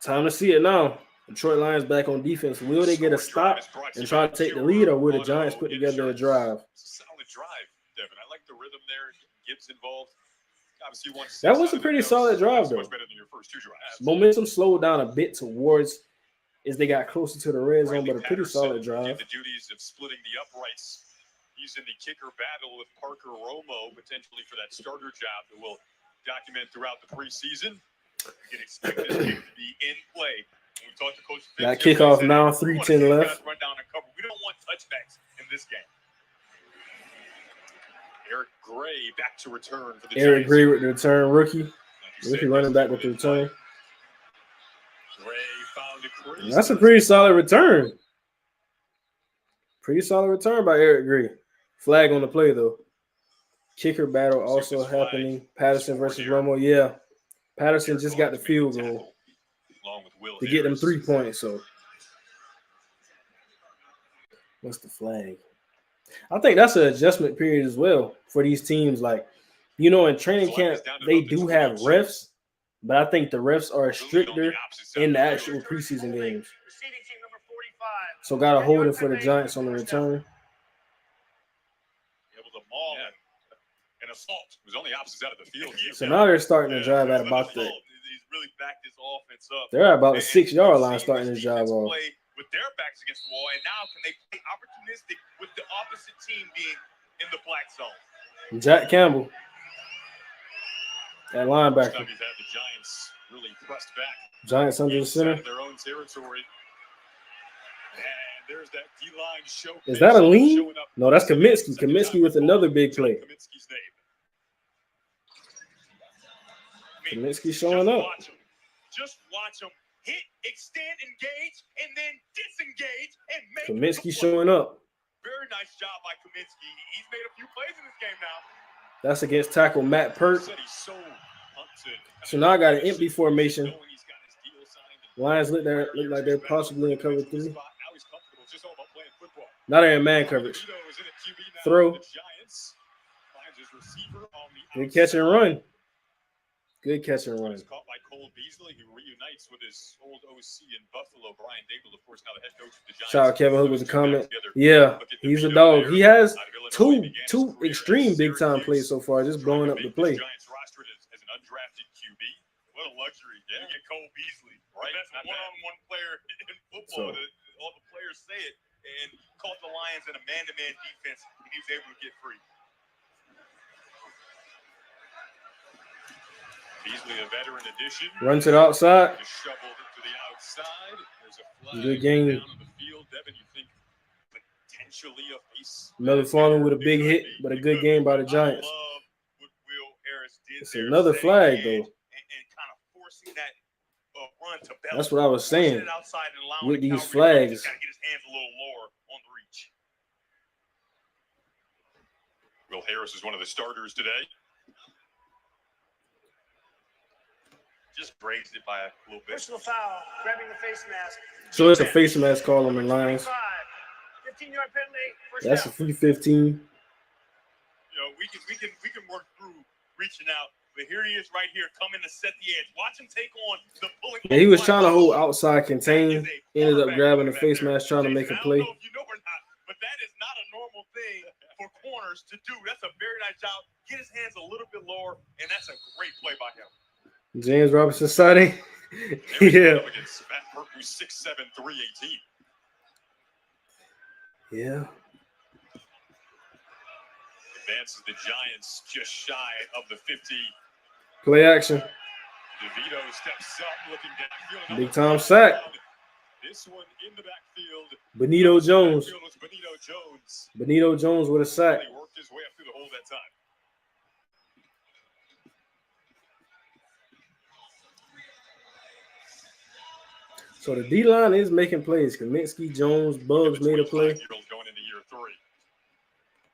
time to see it now. Detroit Lions back on defense. Will they get a stop and try to take the lead, or will the Giants put together a drive? Solid drive, Devin. I like the rhythm there. Gibbs involved. Obviously, that was a pretty solid drive, though. Much better than your first 2 drives. Momentum slowed down a bit towards as they got closer to the red zone, but a pretty solid drive. The duties of splitting the uprights. He's in the kicker battle with Parker Romo, potentially for that starter job that we'll document throughout the preseason. You can expect this kick to be in play. When we talked to Coach That kickoff now, 3:10 left. Run down and cover. We don't want touchbacks in this game. Eric Gray back to return for the Eric Giants. Gray with the return, rookie running back with the return. Gray found a crazy. That's a pretty solid return. Pretty solid return by Eric Gray. Flag on the play, though. Kicker battle also happening. Patterson versus Romo. Yeah. Patterson just got the field goal to get them 3 points. So, what's the flag? I think that's an adjustment period as well for these teams. Like, in training camp, they do have refs, but I think the refs are stricter in the actual preseason games. So, got a holding for the Giants on the return. An assault. It was on the opposite side of the field. So now they're starting to drive at about the. He's really backed his offense up. They're at about the 6-yard line starting to drive off. With their backs against the wall, and now can they play opportunistic with the opposite team being in the black zone? Jack Campbell, that linebacker. He's had the Giants really pressed back. Giants under the center. Their own territory. And there's that D-line show. Is that a lean? No, that's Kaminsky. Kaminsky with another big play. Kaminsky showing up. Just watch him hit, extend, engage, and then disengage and make. Kaminsky showing up. Very nice job by Kaminsky. He's made a few plays in this game now. That's against tackle Matt Pert. So now I got an empty formation. Lions look like they're possibly in cover 3. Now they're in man coverage. Throw. Good catch and run. Good catch and run. Caught by Cole Beasley, who reunites with his old OC in Buffalo, Brian Dable, of course, now the head coach of the Giants. Shout out Kevin Hook with a comment. Yeah, he's a dog. He has two extreme big time plays so far, just blowing up the play. Giants rostered as an undrafted QB. What a luxury. Yeah. You get Cole Beasley, right? That's a one-on-one player in football. All the players say it, and caught the Lions in a man-to-man defense, and he was able to get free. Beasley, a veteran addition. Run to the outside. Shoveled it to the outside. There's a flag good game. Down on the field. Devin, you think potentially a piece. Another Fallon with a big hit, but a good game by the Giants. It's another flag, though. And kind of forcing that run to Bell. That's what I was saying. With these flags. Got to get his hands a little lower on the reach. Will Harris is one of the starters today. Just grazed it by a little bit. Personal foul, grabbing the face mask. So it's a face mask call on the Lions. 15-yard penalty. That's a free 15. We can work through reaching out, but here he is right here, coming to set the edge. Watch him take on the pulling. Yeah, he was trying to hold outside contain. Ended up grabbing the face mask, trying to make a play. I don't know if you know or not, but that is not a normal thing for corners to do. That's a very nice job. Get his hands a little bit lower, and that's a great play by him. James Robinson sighting. Yeah. 6'7", 318. Yeah. Advances the Giants just shy of the 50. Play action. DeVito steps up, looking downfield. Big time sack. This one in the backfield. Benito Jones. Benito Jones. Benito Jones with a sack. He worked his way up through the hole that time. So the D-line is making plays. Kaminsky, Jones, Bugs made a play. Going into year 3.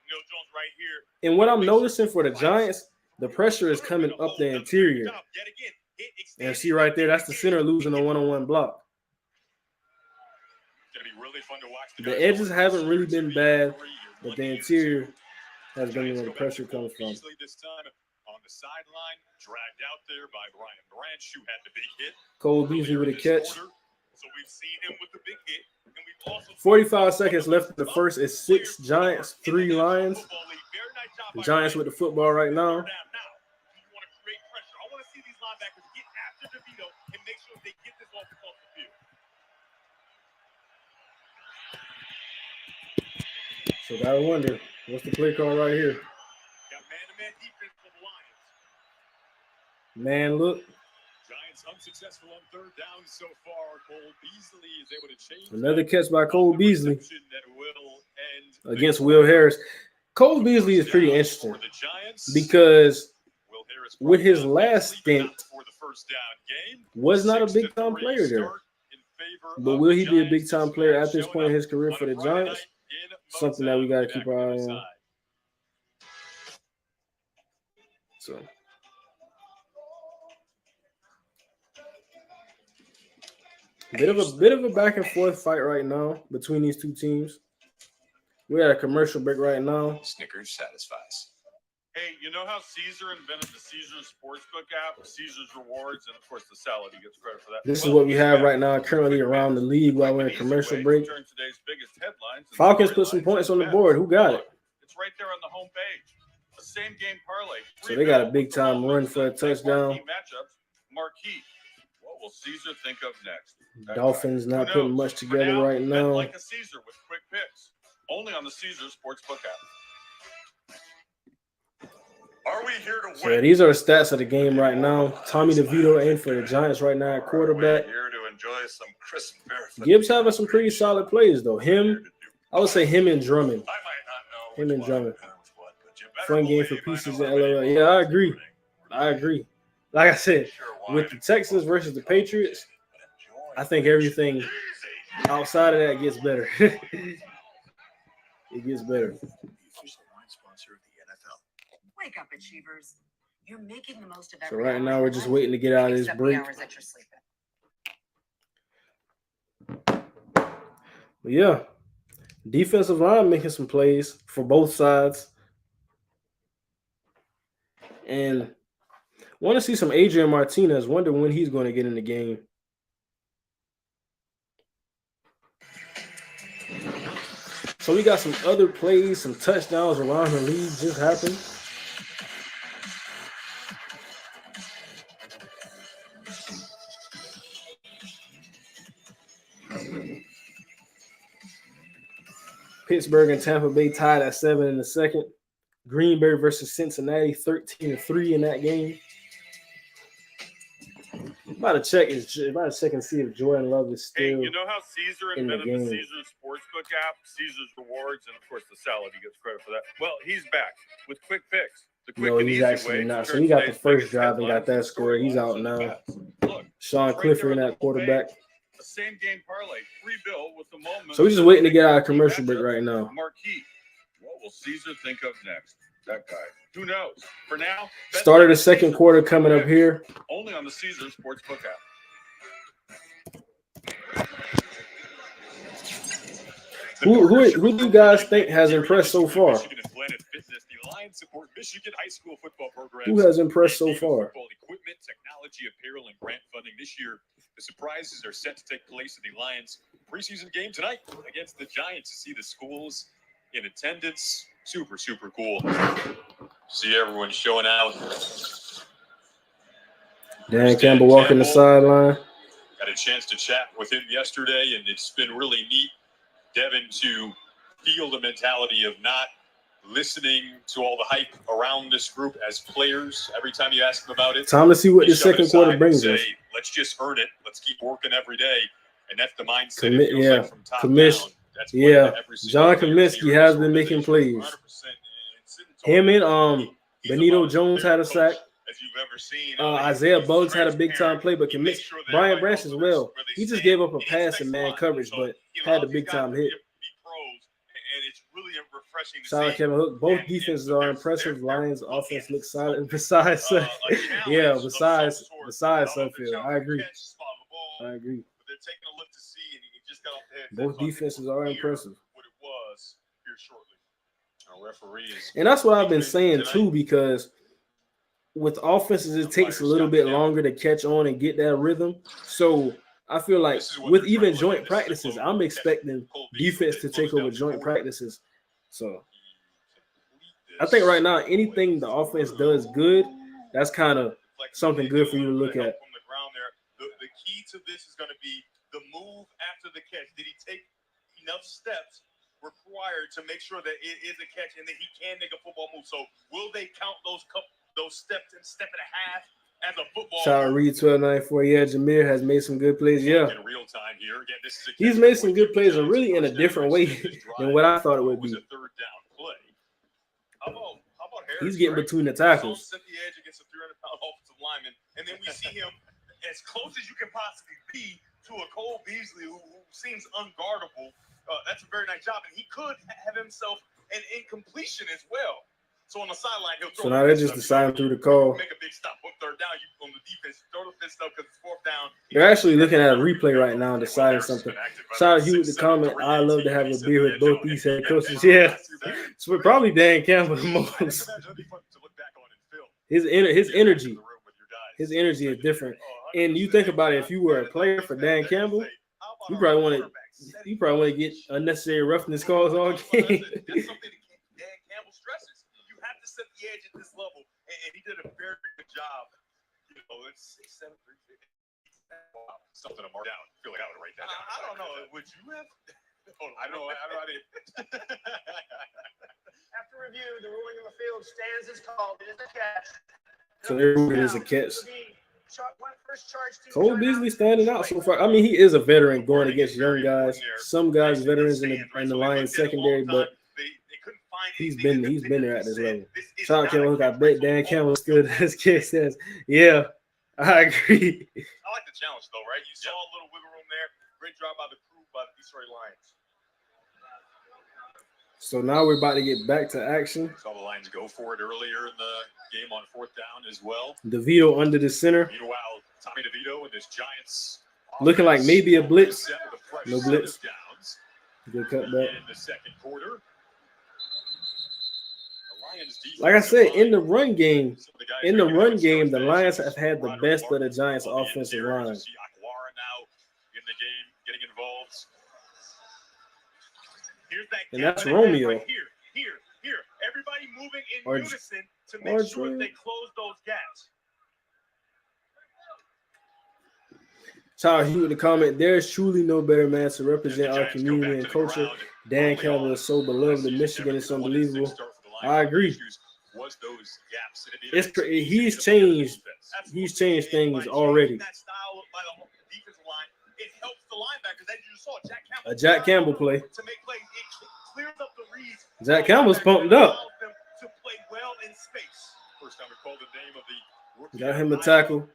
Jones right here. And what I'm noticing for the Giants, the pressure is coming up the interior. And see right there, that's the center losing a one-on-one block. The edges haven't really been bad, but the interior has been where the pressure comes from. This time on the sideline, dragged out there by Brian Branch, who had the big hit. Cole Beasley with a catch. So we've seen him with the big hit, and we've also 45 seconds left in the first. It's 6 Giants, 3 Lions. The Giants with the football right now. Do you want to create pressure? I want to see these linebackers get after DeVito and make sure they get this off the field. So gotta wonder, what's the play call right here? Got man-to-man defense for the Lions. Man, look. Giants unsuccessful on third down so far. Cole Beasley is able to change. Another catch by Cole Beasley that will end against Will Harris. Cole Beasley is pretty interesting because with his last stint was not a big-time player there. But will he be a big-time player at this point in his career for the Giants? Something that we got to keep our eye on. So, bit of a back and forth fight right now between these two teams. We're at a commercial break right now. Snickers satisfies. Hey, you know how Caesar invented the Caesar Sportsbook app, Caesar's Rewards, and of course the salad. He gets credit for that. This is what we have right now currently around the league while we're in a commercial break. Falcons put some points on the board. Who got it? It's right there on the home page. A same game parlay. So they got a big time run for a touchdown. Marquee. What will Caesar think of next? Dolphins not putting much together right now. Like a Caesar with quick picks. Only on the Caesar Sportsbook app. Are we here to win? So these are the stats of the game right now. Tommy DeVito in for the Giants right now at quarterback. Here to enjoy some crisp barefoot. Gibbs having some pretty solid plays though. I would say him and Drummond. I might not know. Him and Drummond. Fun game for pieces in LOL. Yeah, I agree. Like I said, with the Texans versus the Patriots, I think everything outside of that gets better. It gets better. Wake up, achievers. You're making the most of So right now we're just waiting to get out of this break. But yeah, defensive line making some plays for both sides. And want to see some Adrian Martinez. Wonder when he's going to get in the game. So we got some other plays, some touchdowns around the league just happened. Pittsburgh and Tampa Bay tied at 7 in the second. Green Bay versus Cincinnati, 13-3 in that game. I'm about to check and see if Jordan Love is still. Hey, you know how Caesar invented the Caesar Sportsbook app, Caesar's Rewards, and of course the salad. He gets credit for that. Well, he's back with quick picks. The quick No, and he's easy actually way not. to So he got the today's first biggest drive and got that headlines score. He's out and now. Look, Sean right Clifford in there on that the home quarterback. page. A same game parlay, free bill with the moment. So we're just waiting to get out of commercial break right now. Marquee. What will Caesar think of next? That guy. Who knows? For now, Start of the second quarter coming up here. Only on the Caesar Sportsbook app. Who do you guys think has impressed so far? Who has impressed so far? Equipment, technology, apparel, and grant funding this year. The surprises are set to take place in the Lions preseason game tonight against the Giants. To see the schools in attendance, super cool. See everyone showing out. Dan Campbell walking the sideline. Got a chance to chat with him yesterday, and it's been really neat, Devin, to feel the mentality of not listening to all the hype around this group as players. Every time you ask them about it, time to see what the second quarter brings us. Let's just earn it. Let's keep working every day, and that's the mindset. From top down. That's John Comiskey has been making plays. Him and Benito Jones had a sack. As you've ever seen, Isaiah Buggs had a big time play, but Brian Branch as well. He just gave up a pass in man coverage, but had a big time hit. Shout out Kevin Hook. Both defenses are impressive. Lions offense looks solid. Besides Sudfield. I agree. Both defenses are impressive. And that's what I've been saying too, because with offenses, it takes a little bit longer to catch on and get that rhythm. So I feel like This is what with they're trying even to look joint at. This is a practices, close I'm catch. expecting Cole Beasley defense that to closed take over down the joint quarter. practices. So He I think right completed now, this anything the all the way offense does good, that's kind of Deflected something it, good a for you to little look bit of at. help from the ground there. The key to this is going to be the move after the catch. Did he take enough steps required to make sure that it is a catch and that he can make a football move? So will they count those steps and step and a half as a football Shout out move? Reed 1294. Yeah, Jameer has made some good plays. Yeah, In real time here. Again, this is a he's catch made that some would good give the plays, and Giants really in a first down different to way extend this drive. than what I thought it would was be. a third down play. How about Harris? He's getting right? between the His own tackles. set the edge against a 300-pound offensive lineman, and then we see him as close as you can possibly be to a Cole Beasley who seems unguardable. That's a very nice job, and he could have himself an incompletion as well. So on the sideline, he'll throw. So now they're just deciding through the call. Make a big stop on third down. You on the defense, throw the fist up because it's fourth down. They're actually looking at a replay right now, deciding something. Shout out Hugh with the comment. I love to have a beer with both these head coaches. Yeah, so probably Dan Campbell the most. His energy is different. And you think about it, if you were a player for Dan Campbell, you probably want to get unnecessary roughness calls all game. That's something that Dan Campbell stresses. You have to set the edge at this level, and he did a very good job. You know, it's 6'7", 350. Wow, something to mark down. I feel like I would write that down. I don't know. Would you have? I know. After review, the ruling of the field stands as called. It is a catch. So they're ruling it as a catch. First charge to Cole Beasley standing out so far. I mean, he is a veteran going against young guys. Some guys veterans in the Lions secondary, but he's been there at this level. Shout out Campbell Hook. I bet Dan Campbell stood as kid says, yeah, I agree. I like the challenge though, right? You saw a little wiggle room there. Great job by the crew, by the Detroit Lions. So now we're about to get back to action. Saw the Lions go for it earlier in the game on fourth down as well. DeVito under the center. Meanwhile, Tommy DeVito and his Giants looking like maybe a blitz. No blitz. Good cut back. In the second quarter. Like I said, in the run game, the Lions have had the best of the Giants' offensive line. And that's Romeo. Here. Everybody moving in Or- unison to make sure Drew. they close those gaps. Shout out Hugh with the comment. There's truly no better man to represent our community and culture. Dan Campbell is so beloved in Michigan. It's unbelievable. I agree. It's he's changed. He's changed things already. That style by the defensive line, it helps the linebackers. As you saw, A Jack Campbell play. to make plays, it clears up the reads. Jack Campbell's pumped up. Allows them to play well in space. First time we called the name of the rookie. Got him a tackle.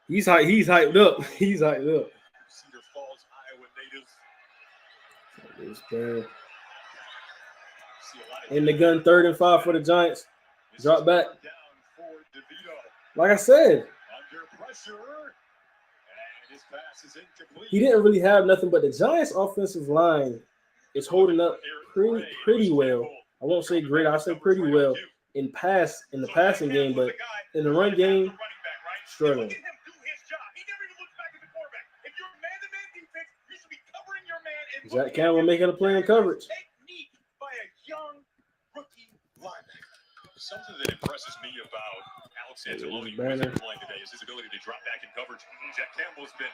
He's hyped up. He's hyped up. Cedar Falls, Iowa native. It's bad. See a lot of In the gun, 3rd and 5 for the Giants. Drop back. down for DeVito. Like I said, Under pressure. And his pass is incomplete. he didn't really have nothing, but the Giants' offensive line is holding up pretty well. I won't say great. I'll say pretty well in the passing game, but in the run game, struggling. Look at him do his job. He never even looks back at the quarterback. If you're a man-to-man defense, you should be covering your man. And Jack Campbell making a play in coverage. Technique by a young rookie linebacker. Something that impresses me about Alex Anzalone playing today is his ability to drop back in coverage. Jack Campbell's been.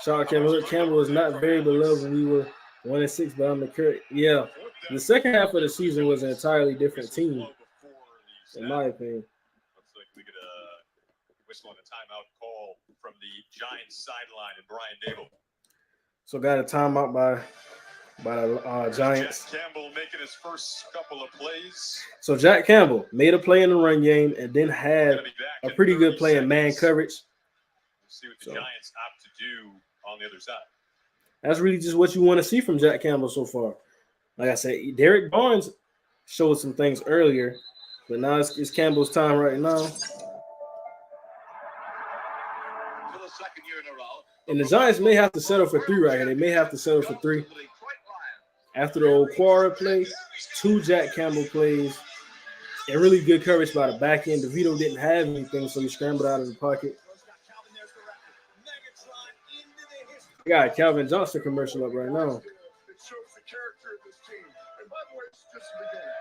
Shout out Campbell. Campbell is not very beloved when we were 1-6, but I'm the Kurt. Yeah, the second half of the season was an entirely different team, in my opinion. Looks like we get a whistle on a timeout call from the Giants sideline and Brian Dable. So got a timeout by the Giants. Jack Campbell making his first couple of plays. So Jack Campbell made a play in the run game and then had a pretty good play in man coverage. We'll see what the Giants opt to do on the other side. That's really just what you want to see from Jack Campbell so far. Like I said, Derek Barnes showed some things earlier, but now it's Campbell's time right now. For the second year in a row. And the Giants may have to settle for 3 right here. They may have to settle for 3. After the Okwara play, 2 Jack Campbell plays, and really good coverage by the back end. DeVito didn't have anything, so he scrambled out of the pocket. We got a Calvin Johnson commercial up right now. It shows the character of this team. And by the way, it's just the beginning.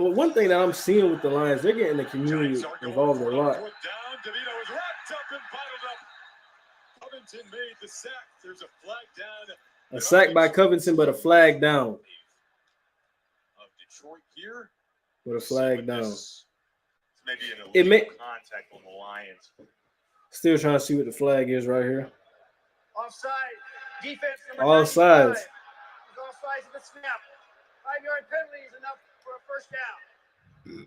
Well, one thing that I'm seeing with the Lions, they're getting the community involved a lot. Foot down. DeVito is wrapped up and bottled up. Covington made the sack. There's a flag down. A sack by Covington, but a flag down. Of Detroit here. With a flag down. Maybe an It may contact on the Lions. still trying to see what the flag is right here. Offside. Defense number All 95. sides. He's offside at the snap. 5-yard penalty is enough for a first down.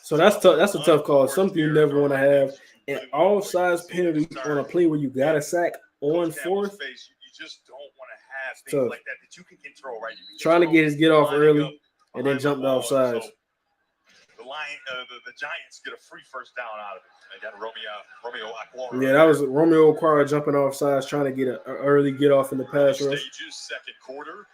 So that's tough. That's a tough call. Something you never want to have. An all-size penalty on a play where you got a sack on fourth. You just don't want to have things Tough. like that you can control, right? You can Trying to get his get off lining early up and then behind jump the ball, offsides. so the Giants get a free first down out of it. They got Romeo Aquara. Yeah, that was Romeo Okwara jumping off sides, trying to get an early get off in the pass rush. Stages, second quarter.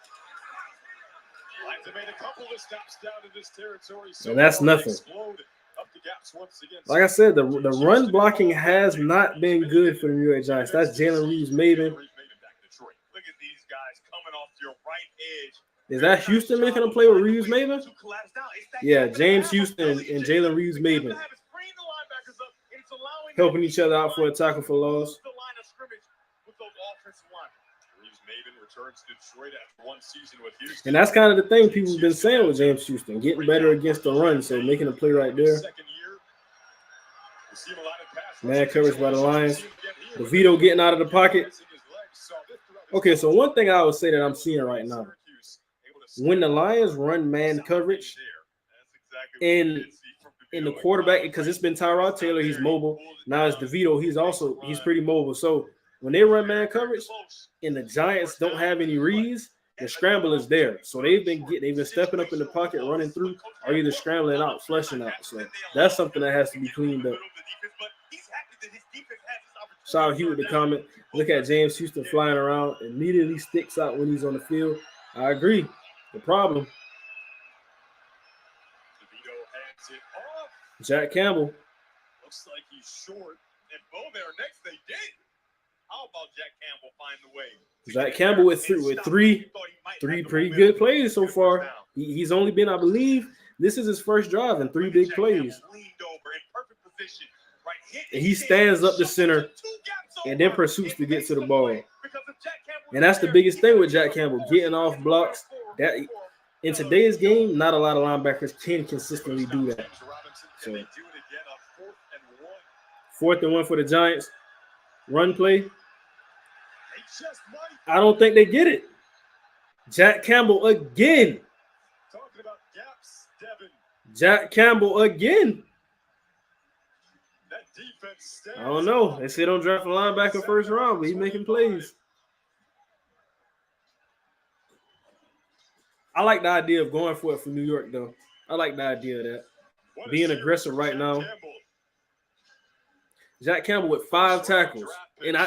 Lions have made a couple of stops down in this territory. So And that's nothing. Up the gaps once again. Like I said, the run blocking has not been good for the New York Giants. That's Jalen Reeves-Maybin. Look at these guys coming off your right edge. Is that Houston making a play with Reeves-Maybin? Yeah, James Houston and Jalen Reeves-Maybin helping each other out for a tackle for loss. And that's kind of the thing people have been saying with James Houston, getting better against the run, so making a play right there. Man coverage by the Lions. DeVito getting out of the pocket. Okay, so one thing I would say that I'm seeing right now, when the Lions run man coverage in the quarterback, because it's been Tyrod Taylor, he's mobile. Now it's DeVito, he's pretty mobile. So when they run man coverage and the Giants don't have any reads, the scramble is there. So they've been stepping up in the pocket, running through, or either scrambling out, flushing out. So that's something that has to be cleaned up. Shout out Hugh with the comment. Look at James Houston flying around, immediately sticks out when he's on the field. I agree. The problem. Jack Campbell. Looks like he's short. And Bo there next, they did. How about Jack Campbell find the way? Jack Campbell with three pretty good plays so far. He's only been, I believe, this is his first drive and 3 big plays. And he stands up the center and then pursues to get to the ball. And that's the biggest thing with Jack Campbell, getting off blocks. That in today's game, not a lot of linebackers can consistently do that. So 4th and 1 for the Giants. Run play. I don't think they get it. Jack Campbell again. Jack Campbell again. I don't know. They say don't draft a linebacker first round, but he's making plays. I like the idea of going for it for New York, though. I like the idea of that. Being aggressive right now. Jack Campbell with 5 tackles. And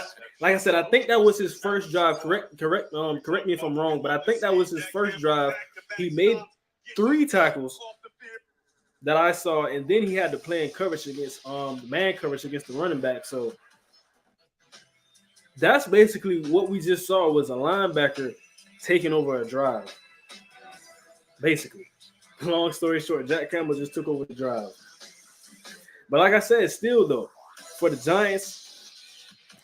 like I said, I think that was his first drive. Correct me if I'm wrong, but I think that was his first drive. He made 3 tackles that I saw, and then he had to play in coverage against man coverage against the running back. So that's basically what we just saw was a linebacker taking over a drive. Basically. Long story short, Jack Campbell just took over the drive. But like I said, still though, for the Giants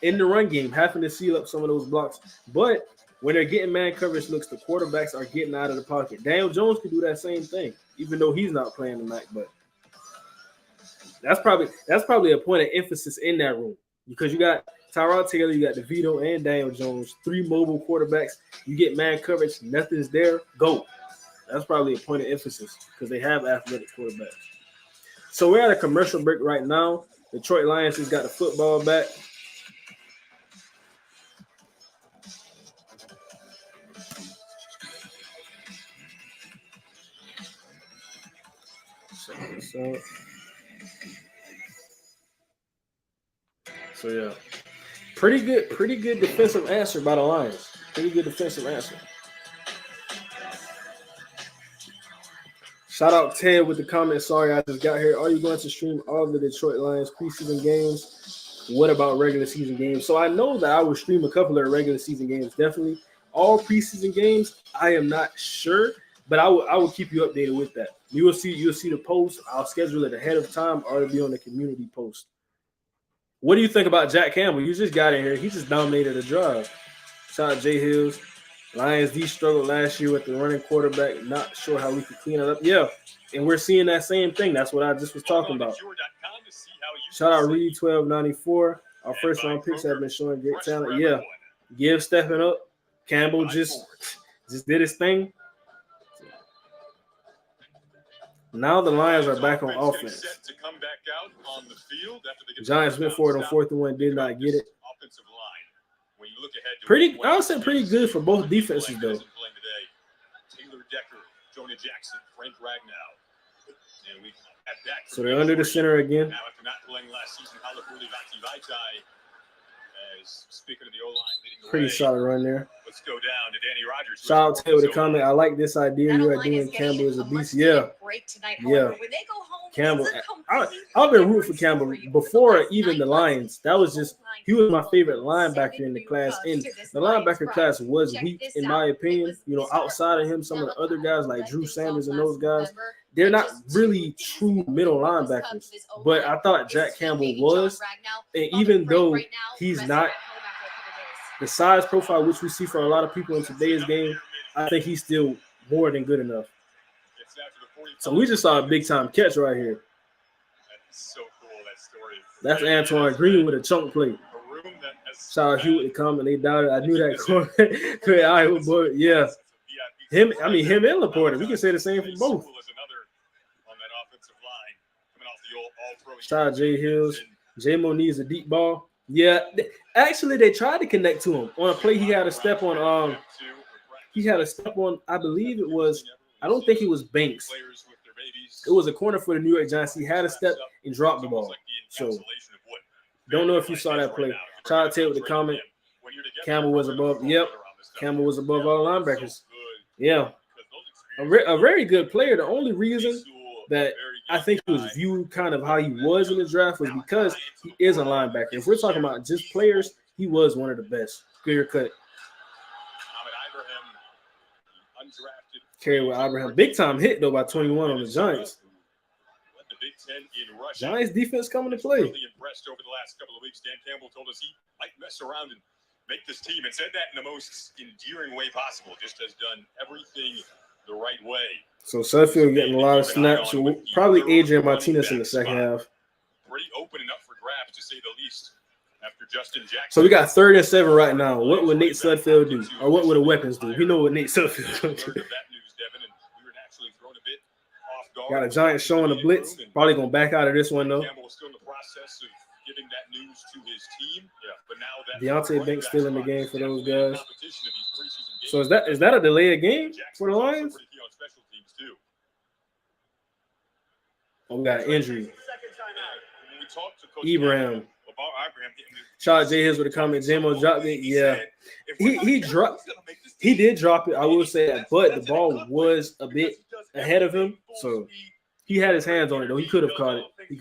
in the run game, having to seal up some of those blocks. But when they're getting man coverage looks, the quarterbacks are getting out of the pocket. Daniel Jones could do that same thing, even though he's not playing tonight. But that's probably a point of emphasis in that room because you got Tyrod Taylor, you got DeVito and Daniel Jones, 3 mobile quarterbacks. You get man coverage, nothing's there, go. That's probably a point of emphasis because they have athletic quarterbacks. So we're at a commercial break right now. Detroit Lions has got the football back. So yeah, pretty good defensive answer by the Lions. Pretty good defensive answer. Shout out Ted with the comment. Sorry, I just got here. Are you going to stream all of the Detroit Lions preseason games? what about regular season games? So I know that I will stream a couple of regular season games. Definitely all preseason games. I am not sure, but I will keep you updated with that. You'll see the post. I'll schedule it ahead of time, or it'll be on the community post. What do you think about Jack Campbell? You just got in here. He just dominated the drive. Shout out Jay Hills. Lions D struggled last year with the running quarterback. Not sure how we could clean it up. Yeah, and we're seeing that same thing. That's what I just was talking about. Shout out Reed 1294. Our first round picks have been showing great talent. Yeah, Gibbs stepping up. Campbell just did his thing. Now the Lions are back on offense. Giants went for it on 4th and 1, did not get it. Pretty, I would say pretty good for both defenses though. So they're under the center again. Pretty solid run there. Let's go down to Danny Rogers. Shout out to you with a comment. I like this idea you are doing. Campbell is a beast. Yeah. Yeah. Campbell. I've been rooting for Campbell before even the Lions. That was just, he was my favorite linebacker in the class. And the linebacker class was weak, in my opinion. You know, outside of him, some of the other guys like Drew Sanders and those guys, they're not really true middle linebackers. But I thought Jack Campbell was. And even though he's not the size profile which we see for a lot of people in today's game, I think he's still more than good enough. So we just saw a big time catch right here. That's so cool, that story. That's Antoine Green with a chunk play. Shout out Hugh with the comment. They doubted. I knew that corner. Iowa boy. Yeah. Him and Laporta. We can say the same for both. Shout out Jay Hills. J-Mo needs a deep ball. Yeah. Actually, they tried to connect to him. On a play, he had a step on I believe it was, I don't think it was Banks. It was a corner for the New York Giants. He had a step and dropped the ball. So, don't know if you saw that play. Shout out to you with the comment. Campbell was above. Yep. Campbell was above all linebackers. Yeah. A very good player. The only reason that I think he was viewed kind of how he was in the draft was because he is a linebacker. If we're talking about just players, he was one of the best. Clear cut. Carry with Abraham. Big time hit, though, by 21 on the Giants. Giants defense coming to play. Really impressed over the last couple of weeks. Dan Campbell told us he might mess around and make this team, and said that in the most endearing way possible. Just has done everything the right way. So Sudfeld getting a lot of snaps. Probably Adrian Martinez in the second half. Pretty open enough for grabs, to say the least. After Justin Jackson. So we got 3rd and 7 right now. What would Nate Sudfeld do? Or what would the weapons do? We know what Nate Sudfeld would do. Got a Giant showing the blitz. Probably going to back out of this one, though. Campbell was still in the process of giving that news to his team. Yeah, but now that Deontay Banks still in the game for those guys. So is that a delay of game for the Lions? Oh, we got an injury. Ibrahim. Shout out Jay Hills with a comment. J-Mo dropped it. Yeah. He dropped. He did drop it. I will say that, but the ball was a bit ahead of him, so he had his hands on it though. He could have caught it. And he's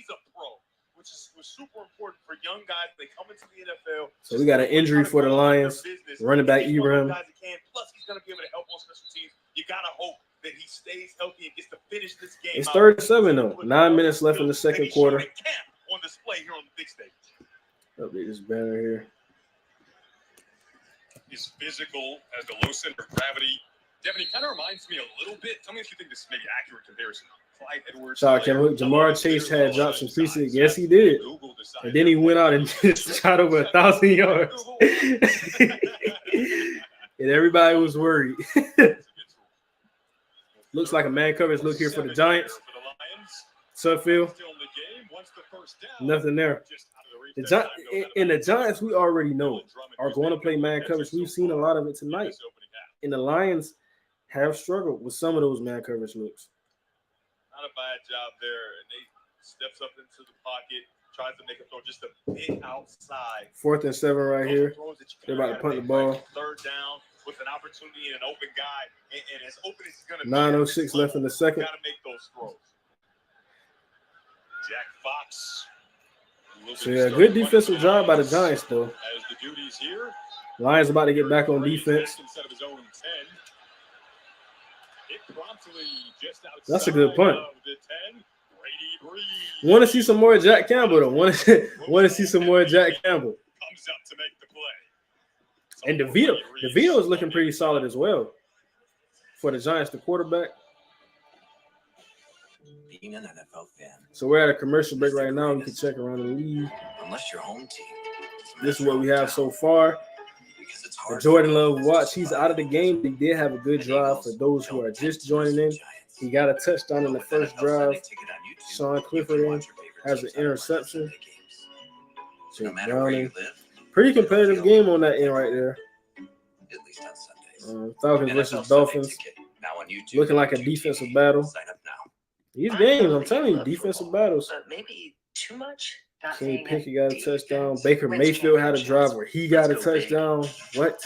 a pro, which was super important for young guys. They come into the NFL. So we got an injury for the Lions. Running back Ibrahim. Plus, he's gonna be able to help on special teams. You gotta hope that he stays healthy and gets to finish this game. It's 3rd and 7 though. 9 minutes left in the second quarter. On display here on the big stage. Update this banner here. He's physical, has the low center of gravity. Devin, he kind of reminds me a little bit. Tell me if you think this is maybe accurate comparison. Clyde Edwards. Shout out Kevin. Jamar Chase had dropped some preseason. Yes, he did. And then he went out and just shot over 1,000 yards. And everybody was worried. Looks like a man coverage look here for the Giants. Sudfeld. Nothing there. The Giants, we already know, are going to play man coverage. We've seen a lot of it tonight. And the Lions have struggled with some of those man coverage looks. Not a bad job there. Nate steps up into the pocket, tries to make a throw just a bit outside. 4th and 7 right here. They're about to punt the ball. 3rd down with an opportunity and an open guy. And as open as he's going to be. 9:06 left in the second. Got to make those throws. Jack Fox So yeah, good defensive job by the Giants though. As the duties here, Lions about to get back on defense. instead of his own 10. It promptly just That's a good punt. outside of the 10. Brady Breeze Want to see some more Jack Campbell though. Want to see some more Jack Campbell. comes up to make the play. And DeVito is looking pretty solid as well for the Giants, the quarterback. Being an NFL fan, So we're at a commercial break right now. We can check around the league. unless your home team. This is what we have so far. Because it's The hard Jordan Love watch. He's out of the game. He did have a good drive for those who are just joining in. He got a touchdown in the first drive. Sean Clifford in has an interception. No Jake matter where you Browning. live, Pretty competitive game on that end right there. at least on Sundays. Falcons NFL versus Sunday Dolphins. Ticket, now on YouTube. Looking like a YouTube defensive TV. battle. Sign up now. These games, I'm telling you, defensive battles. But maybe too much. Not Kenny saying Pickett that got a touchdown. defense Baker wins Mayfield had a drive where he got a Let's go big. touchdown. What?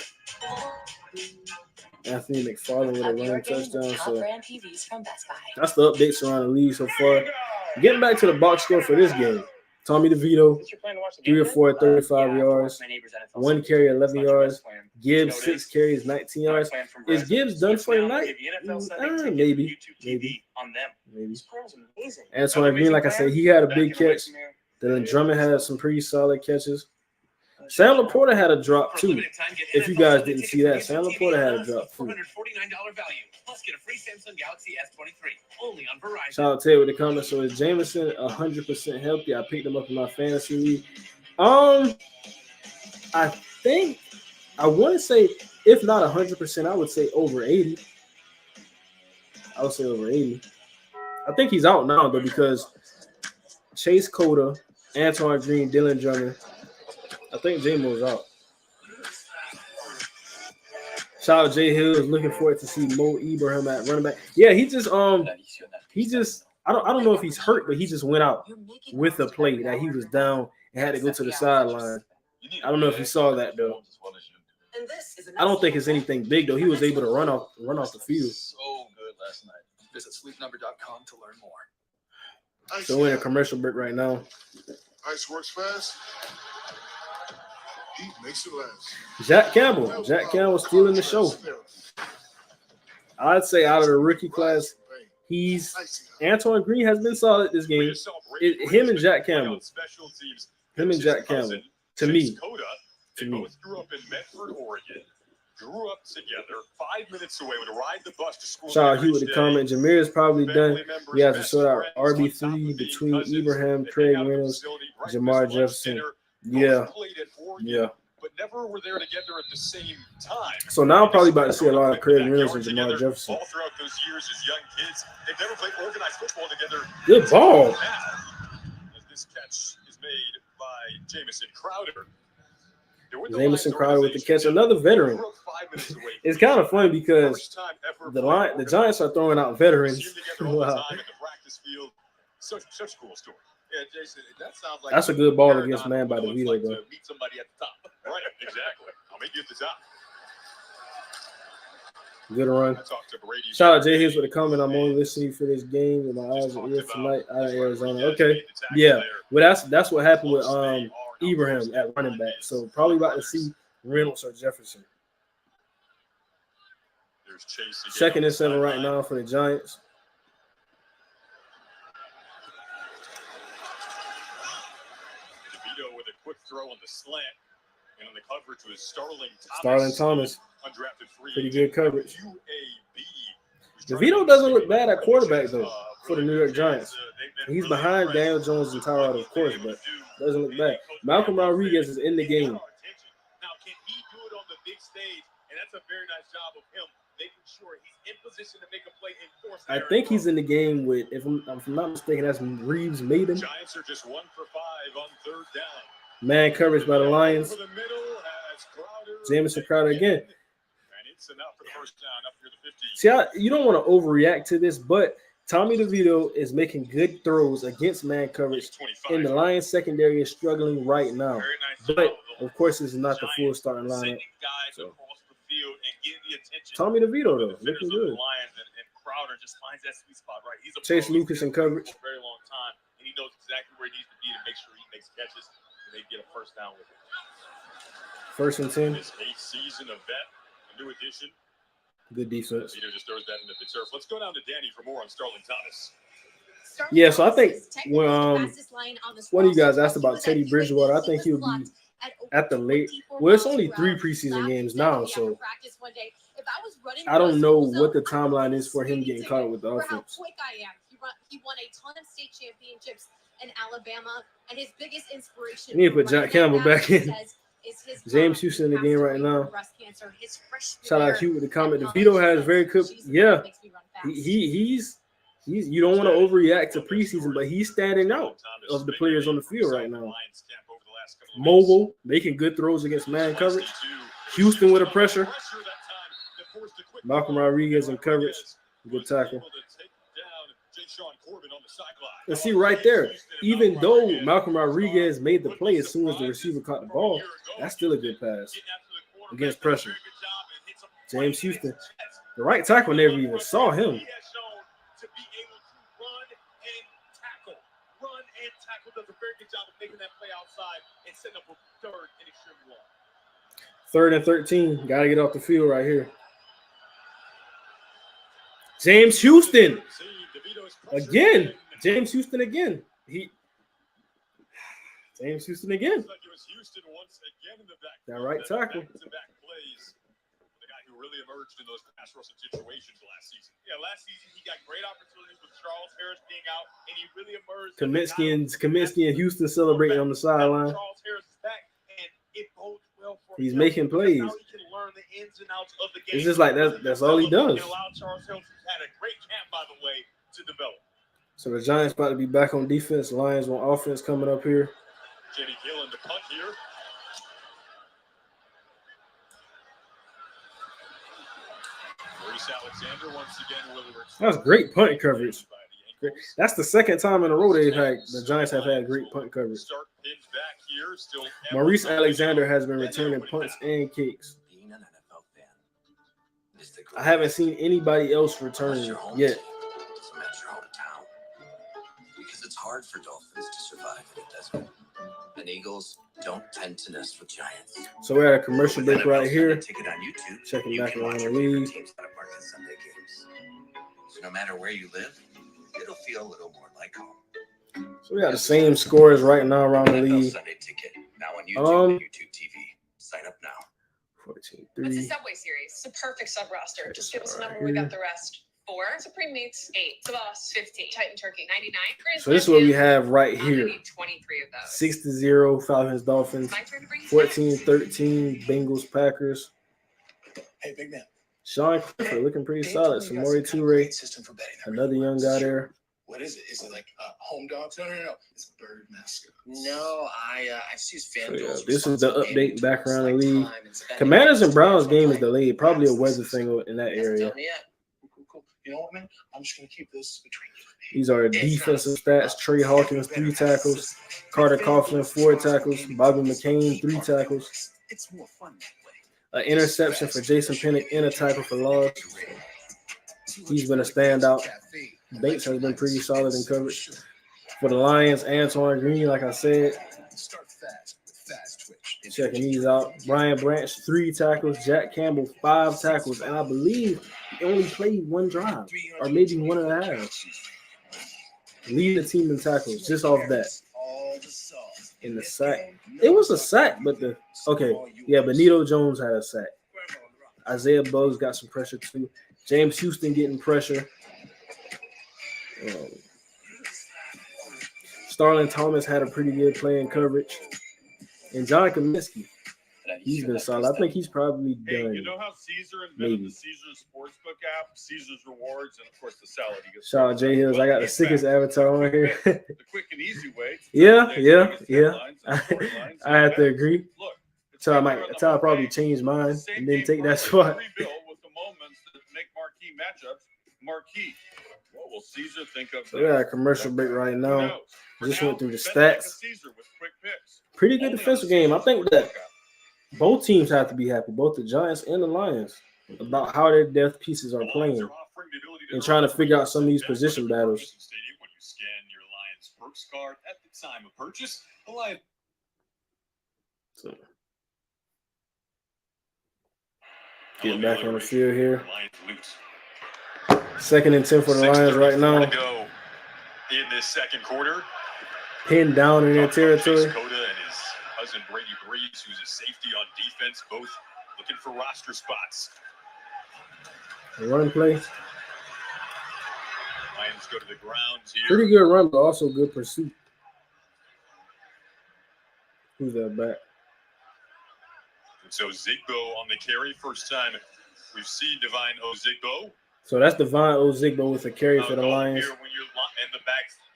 Anthony McFarland with a Up your running game with touchdown. top So brand TVs from Best Buy. that's the updates around the league so far. Getting back to the box score for this game. Tommy DeVito, 3 or 4, 35 yards. 1 carry, 11 yards. Gibbs, 6 carries, 19 yards. Is Gibbs done for tonight? Maybe. Antoine Green, like I said, he had a big catch. Dylan Drummond had some pretty solid catches. Sam Laporta had a drop too. If you guys didn't see that, Sam Laporta had a drop too. $449 value. Plus get a free Samsung Galaxy S23 only on Verizon. Shout out to Ted with the comments. So is Jameson 100% healthy? I picked him up in my fantasy league. I think I want to say, if not 100%, I would say over 80. I would say over 80. I think he's out now though because Chase Cota, Antoine Green, Dylan Drummond. I think J-Mo's out. Shout out Jay Hill is looking forward to see Mo Ibrahim at running back. Yeah, he just I don't know if he's hurt, but he just went out with a play that he was down and had to go to the sideline. I don't know if you saw that though. I don't think it's anything big though. He was able to run off the field. So good last night. Visit sleepnumber.com to learn more. So we're in a commercial break right now. Ice works fast. Heat makes it last. Jack Campbell stealing the show. I'd say out of the rookie class, Antoine Green has been solid this game. Him and Jack Campbell. To me. They both grew up in Medford, Oregon. Grew up together, 5 minutes away, would ride the bus to school. Shout out Hugh with the comment. Jameer is probably done. He has to sort out RB3 between Ibrahim, Craig Reynolds, Jamar Jefferson. Yeah. But never were there together at the same time. So now I'm probably about to see a lot of Craig Reynolds and Jamar Jefferson. All throughout those years as young kids, they've never played organized football together. Good ball. As this catch is made by Jamison Crowder. Jamison Crowder with the catch, another veteran. It's kind of funny because the Giants are throwing out veterans. Wow. Such cool story. Yeah, Jason, that sounds like that's a good ball against man by DeVito, though. Meet somebody at the top. Right, exactly. I'll meet you at the top. Good run. Shout out Jay Hughes with a comment. I'm only listening for this game with my eyes and ears tonight out of Arizona. Okay, yeah. Well, that's what happened with Ibrahim at running back. So probably about to see Reynolds or Jefferson. 2nd and 7 right now for the Giants. DeVito with a quick throw on the slant, and on the coverage was Starling Thomas. Undrafted free. Pretty good coverage. DeVito doesn't look bad at quarterback though for the New York Giants. He's behind Daniel Jones and Tyrod, of course, but doesn't look bad. Malcolm Rodriguez is in the game. Now, can he do it on the big stage? And that's a very nice job of him making sure he's in position to make a play in force. I think he's in the game with, if I'm not mistaken, that's Reeves Maiden. Giants are just 1 for 5 on 3rd down. Man coverage by the Lions. Over the middle has Crowder. Jamison Crowder again. And it's enough for the first down up near the 50. See, you don't want to overreact to this, but Tommy DeVito is making good throws against man coverage, and the Lions secondary is struggling right now. But of course, this is not the full starting lineup. So. Tommy DeVito though, looking good. Crowder just finds that sweet spot, right? He's a Chase Lucas in coverage. For a very long time, and he knows exactly where he needs to need to make sure he makes catches and they get a first down with it. 1st and 10. His 8th season of vet, a new addition. Good defense. Vito just throws that into the turf. Let's go down to Danny for more on Sterling Thomas. Yeah, so I think when one of you guys asked about Teddy Bridgewater, I think he'll be at the late. Well, it's only 3 preseason games now, so I don't know what the timeline is for him getting caught up with the offense. He won a ton of state championships in Alabama, and his biggest inspiration. We need to put Jack Campbell back in. James Houston in the game right now. Shout out Q with the comment. The Vito has very good. Yeah, he's you don't want to overreact to preseason, but he's standing out of the players on the field right now. Mobile, making good throws against man coverage. Houston with a pressure. Malcolm Rodriguez in coverage. Good tackle. And see right there, even though Malcolm Rodriguez made the play as soon as the receiver caught the ball, that's still a good pass against pressure. James Houston, the right tackle never even saw him. Does a very good job of making that play outside and setting up a 3rd and extremely long. 3rd and 13. Got to get off the field right here. James Houston. Again. James Houston again. James Houston again. That right tackle. The guy who really emerged in those pass rushing situations last season. Yeah, last season he got great opportunities with Charles Harris being out, and he really emerged. Kaminsky and Houston celebrating on the sideline. Charles Harris is back, and it bodes well for He's him. making plays. Now he can learn the ins and outs of the game. It's just like that's all he does. Allow Charles Harris, who's had a great camp, by the way, to develop. So the Giants about to be back on defense. Lions on offense coming up here. Jenny Gillen to punt here. Alexander once again. That's great punt coverage. That's the 2nd time in a row the Giants have had great punt coverage. Maurice Alexander has been returning punts and kicks. I haven't seen anybody else return yet. Because it's hard for dolphins to survive in the desert. And eagles don't tend to nest with giants. So we're at a commercial break right here. Ticket on YouTube, checking back around the league. Sunday games. So no matter where you live, it'll feel a little more like home. So we got the same scores right now around the league. Sunday ticket now on YouTube and YouTube TV. Sign up now. 14-3. It's a Subway series. It's a perfect sub roster. Just give us a number. We got the rest. 4 Supreme Meats, 8 The Boss, 15 Titan Turkey, 99. So this is what we have right here. 23 of those. 6-0 Falcons Dolphins. 14-13 Bengals Packers. Hey, big man. Sean Clifford looking pretty solid. Samori Toure, another young guy there. What is it? Is it like home dogs? No. It's bird mascot. No, I've used fan. So, yeah, this is the update back around the league. Commanders and Browns game is delayed. Probably a weather thing in that area. Cool. You know what, man? I'm just gonna keep this between you and me. These are defensive stats. Trey Hawkins, 3 tackles. Carter Coughlin, 4 tackles. Bobby McCain, 3 tackles. It's more fun that way. An interception for Jason Pennick and a tackle for loss. He's been a standout. Banks has been pretty solid in coverage. For the Lions, Antoine Green, like I said. Checking these out. Brian Branch, 3 tackles. Jack Campbell, 5 tackles. And I believe he only played 1 drive, or maybe 1.5. Lead the team in tackles, just off that. In the sack. It was a sack, but Benito Jones had a sack. Isaiah Buggs got some pressure too. James Houston getting pressure. Starlin Thomas had a pretty good play in coverage. And John Kaminsky, he's been solid. I think he's probably done. Hey, you know how Caesar invented the Caesars Sportsbook app, Caesars Rewards, and of course the salad. Shout out Jay Hills. I got the sickest avatar on here. The quick and easy way. Yeah. I have to agree. Look, So I probably change mine and then take that spot. With the moments that make marquee matchups marquee. What will Caesar think of? So we got a commercial break right now. Just went through the stats. Pretty good defensive game. I think that both teams have to be happy, both the Giants and the Lions, about how their depth pieces are playing and trying to figure out some of these position battles. When you scan your Lions sports card at the time of purchase. The Lions. So getting back on the field here. Second and 10 for the Lions right now. To go in this second quarter. Pinned down in their territory. Coda and his cousin Brady Breeze, who's a safety on defense, both looking for roster spots. The run play. Lions go to the ground here. Pretty good run, but also good pursuit. Who's that back? And so Zigbo on the carry. First time we've seen Divine Ozigbo. So that's Divine Ozigbo with a carry for the Lions. Here when you're in the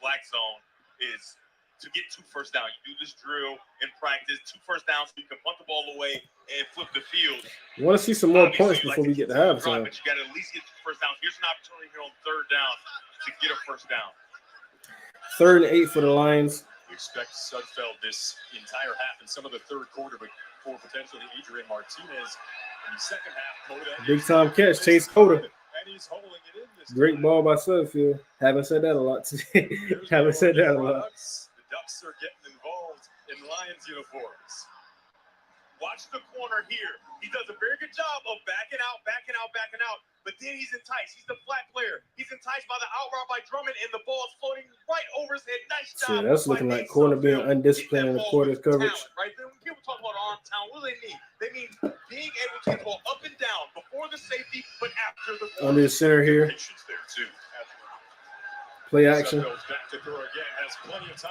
black zone is to get 2 first downs. You do this drill in practice, 2 first downs, so you can punt the ball away and flip the field. You want to see some more points before we get to halftime. But you got to at least get 2 first downs. Here's an opportunity here on 3rd down to get a first down. 3rd and 8 for the Lions. We expect Sudfeld this entire half in some of the 3rd quarter, but for potentially Adrian Martinez in the second half. Big time catch, Chase Coda. And he's holding it in this Great ball by Sudfeld. Haven't said that a lot today. Haven't said that a lot. The Ducks are getting involved in Lions uniforms. Watch the corner here. He does a very good job of backing out. But then he's enticed. He's the flat player. He's enticed by the out route by Drummond, and the ball's floating right over his head. Nice job. See, that's looking like corner being undisciplined in the quarter's coverage. Talent, right? When people talk about arm talent, what do they mean? They mean being able to get the ball up and down before the safety, but after the under the center here. There too. Play action.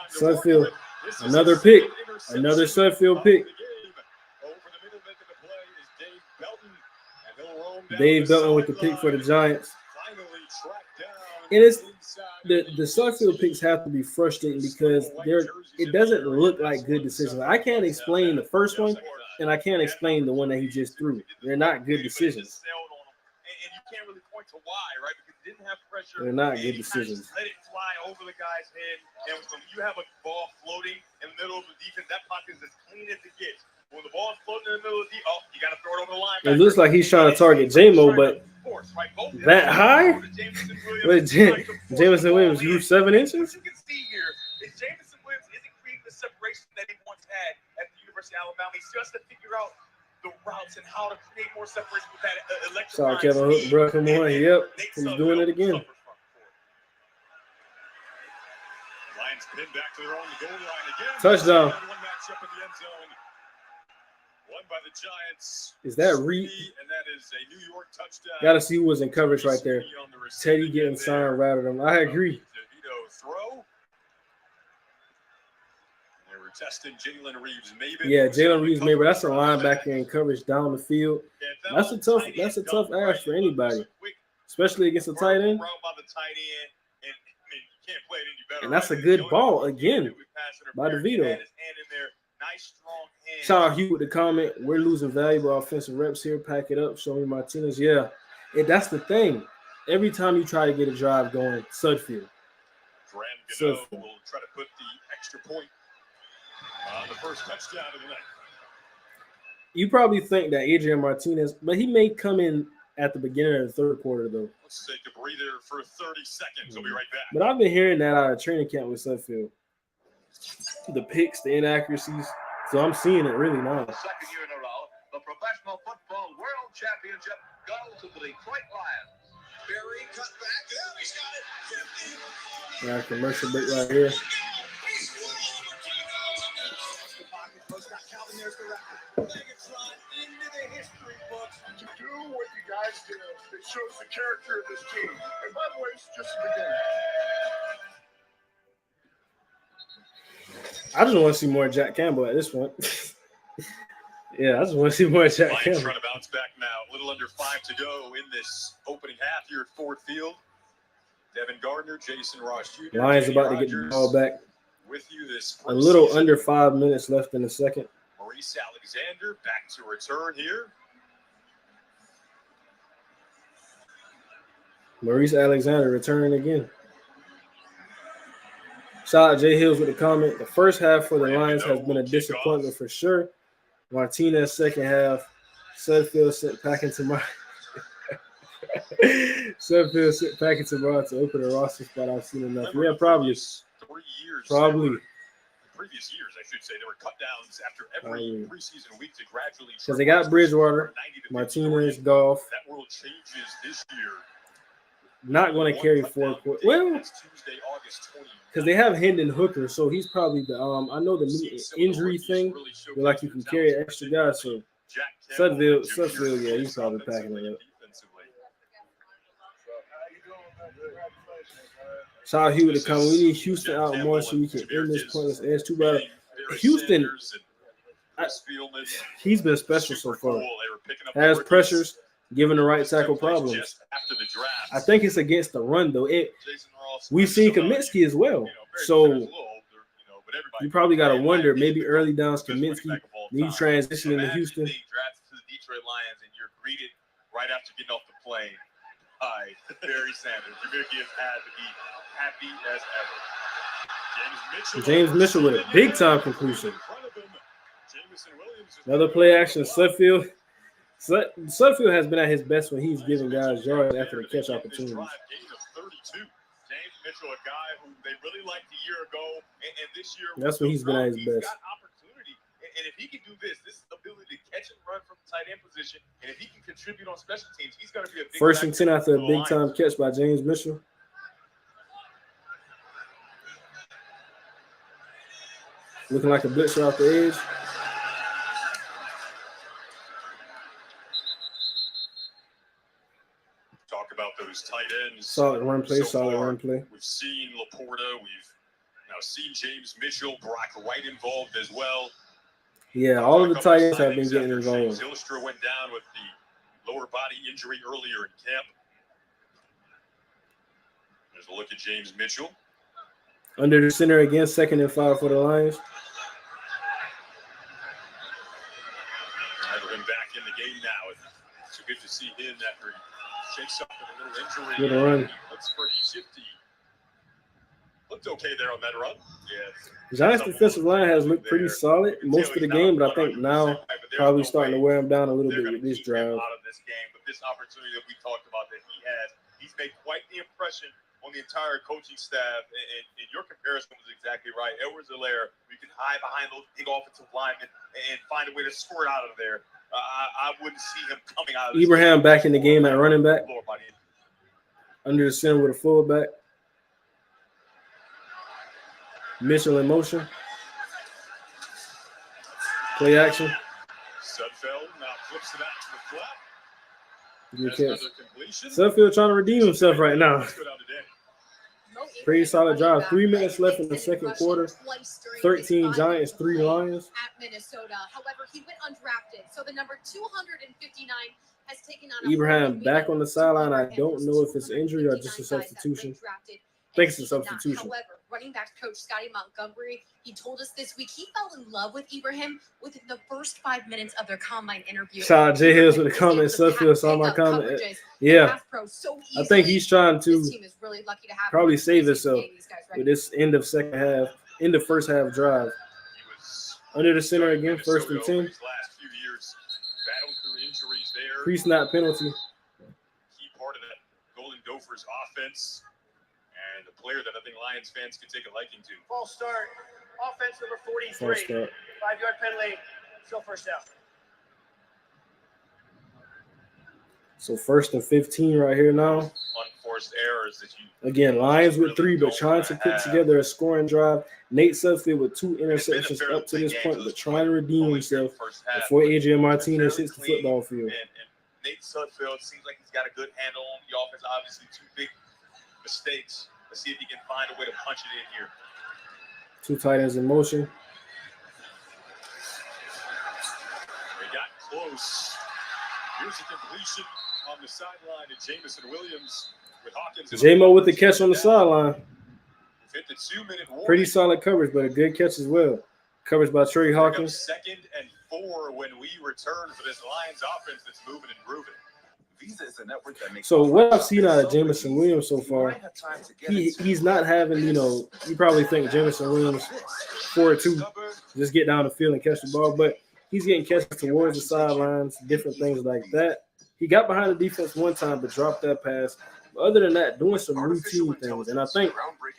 Sudfeld. Another pick. Another Sudfeld pick. Dave Belton with the pick for the Giants. And it's the Sudfeld picks have to be frustrating because it doesn't look like good decisions. I can't explain the first one, and I can't explain the one that he just threw. They're not good decisions. And you can't really point to why, right? Because he didn't have pressure. They're not good decisions. Let it fly over the guy's head. And when you have a ball floating in the middle of the defense, that pocket is as clean as it gets. When the ball's floating in the middle of the you got to throw it over the line. It looks like he's trying to target J-Mo, but that high? Wait, Jameson Williams, you 7 inches? What you can see here is Jameson Williams isn't creating the separation that he once had at the University of Alabama. He's just to figure out the routes and how to create more separation with that electric. Sorry, Kevin Hook, bro. Come on. Yep. He's doing it again. Lions pin back to their own goal line again. Touchdown. One matchup in the end zone. Won by the Giants. Is that Reed? And that is a New York touchdown. Got to see who was in coverage right there. Teddy getting signed rather than I agree. Throw. They were testing Jalen Reeves-Maybin. Yeah, Jalen Reeves-Maybin. That's a linebacker in coverage down the field. That's a tough ask for anybody, especially against a tight end. And that's a good ball again by DeVito. Shout out Hugh with the comment. We're losing valuable offensive reps here. Pack it up. Show me Martinez. Yeah, that's the thing. Every time you try to get a drive going, Sudfeld. Will try to put the extra point on the first touchdown of the night. You probably think that Adrian Martinez, but he may come in at the beginning of the 3rd quarter, though. Let's take a breather for 30 seconds. We'll be right back. But I've been hearing that out of training camp with Sudfeld. The picks, the inaccuracies. So I'm seeing it really now. Second year in a row, the Professional Football World Championship goes to the Detroit Lions. Barry cut back. Yeah, he's got it. 50. Commercial break right here. To do what you guys do, it shows the character of this team. And by the way, it's just the beginning. I just want to see more Jack Campbell at this point. Yeah, I just want to see more Jack Campbell. Trying to bounce back now. A little under 5 to go in this opening half here at Ford Field. Devin Gardner, Jason Ross Jr. Lions about to get the ball back. With you this a little under 5 minutes left in the second. Maurice Alexander back to return here. Maurice Alexander returning again. Shout out Jay Hills with a comment. The first half for the Lions has been a disappointment for sure. Martinez second half. Sudfeld sent packing tomorrow. Sudfeld sent packing tomorrow to open a roster spot. I've seen enough. Yeah, probably. 3 years Probably. Previous years, I should say, there were cut downs after every preseason week to gradually. Because they got Bridgewater, Martinez, Goff. That world changes this year. Not going to carry 4 quarters. Well, because they have Hendon Hooker, so he's probably the I know the new injury thing. They're like you can carry an extra guy. So Sudfeld, yeah, he's probably packing it up. Shout out Hewitt to come. We need Houston out more so we can end this pointless edge. Too bad. Houston, he's been special so far. Has pressures, giving the right tackle problems. I think it's against the run, though. We've seen Kaminsky as well. So you probably got to wonder, maybe early downs, Kaminsky needs transition into Houston. Detroit Lions, and you're greeted right after getting off the plane. Hi, Barry Sanders. Trubisky has had to be happy as ever. James Mitchell with a big time conclusion. Another play action. Sudfeld has been at his best when he's giving guys yards after the catch opportunities. James Mitchell, a guy who they really liked a year ago, and this year that's when he's been at his best. And if he can do this ability to catch and run from the tight end position, and if he can contribute on special teams, he's going to be a big. 1st and 10 after a big time catch by James Mitchell. Looking like a blitzer off the edge. Talk about those tight ends. Solid run play, We've seen Laporta. We've now seen James Mitchell, Brock Wright involved as well. Yeah, all of the tight ends have been getting involved. Zylstra went down with the lower body injury earlier in camp. There's a look at James Mitchell. Under the center again, 2nd and 5 for the Lions. Never been back in the game now. It's good to see him after he shakes up with a little injury. Good run. He looks pretty shifty. Looked okay there on that run. Yeah. Giants' defensive line has looked pretty solid most of the game, but I think now probably starting to wear him down a little bit with this drive. Out of this game, but this opportunity that we talked about that he has, he's made quite the impression on the entire coaching staff. And your comparison was exactly right. Edwards-Helaire, you can hide behind those big offensive linemen and find a way to squirt out of there. I wouldn't see him coming out of this Ibrahim back in the game at running back. Under the center with a fullback. Mitchell in motion. Play action. Sudfeld now flips it out to the flat. Good catch. Sudfeld trying to redeem himself right now. Pretty solid drive. 3 minutes left in the second quarter. 13 Giants, 3 Lions. At Minnesota. However, he went undrafted. So the number 259 has taken on Ibrahim back on the sideline. I don't know if it's injury or just a substitution. I think it's a substitution. However, running back coach Scotty Montgomery, he told us this week he fell in love with Ibrahim within the first 5 minutes of their combine interview. Shout out Jay Hills with the comment. Sudfeld saw my comment. Yeah, I think he's trying to probably save himself with this end of first half drive. Under the center again, 1st and 10. Pre-snap penalty. Key part of that Golden Gophers offense. And a player that I think Lions fans could take a liking to. False start. Offense number 43. 5-yard penalty. Still first down. So 1st and 15 right here now. Unforced errors that you. Again, Lions with 3, but trying to put together a scoring drive. Nate Sudfeld with 2 interceptions up to this point, but trying to redeem himself before Adrian Martinez hits the football field. And Nate Sudfeld seems like he's got a good handle on the offense. Obviously, 2 big mistakes. Let's see if he can find a way to punch it in here. 2 tight ends in motion. They got close. Here's a completion on the sideline to Jamison Williams with Hawkins. J-Mo with the catch on the sideline. Hit the 2-minute warning. Pretty solid coverage, but a good catch as well. Coverage by Trey Hawkins. 2nd and 4 when we return for this Lions offense that's moving and grooving. So what I've seen out of Jamison Williams so far, he's not having, you probably think Jamison Williams 4-2, just get down the field and catch the ball, but he's getting catches towards the sidelines, different things like that. He got behind the defense one time, but dropped that pass. But other than that, doing some routine things. And I think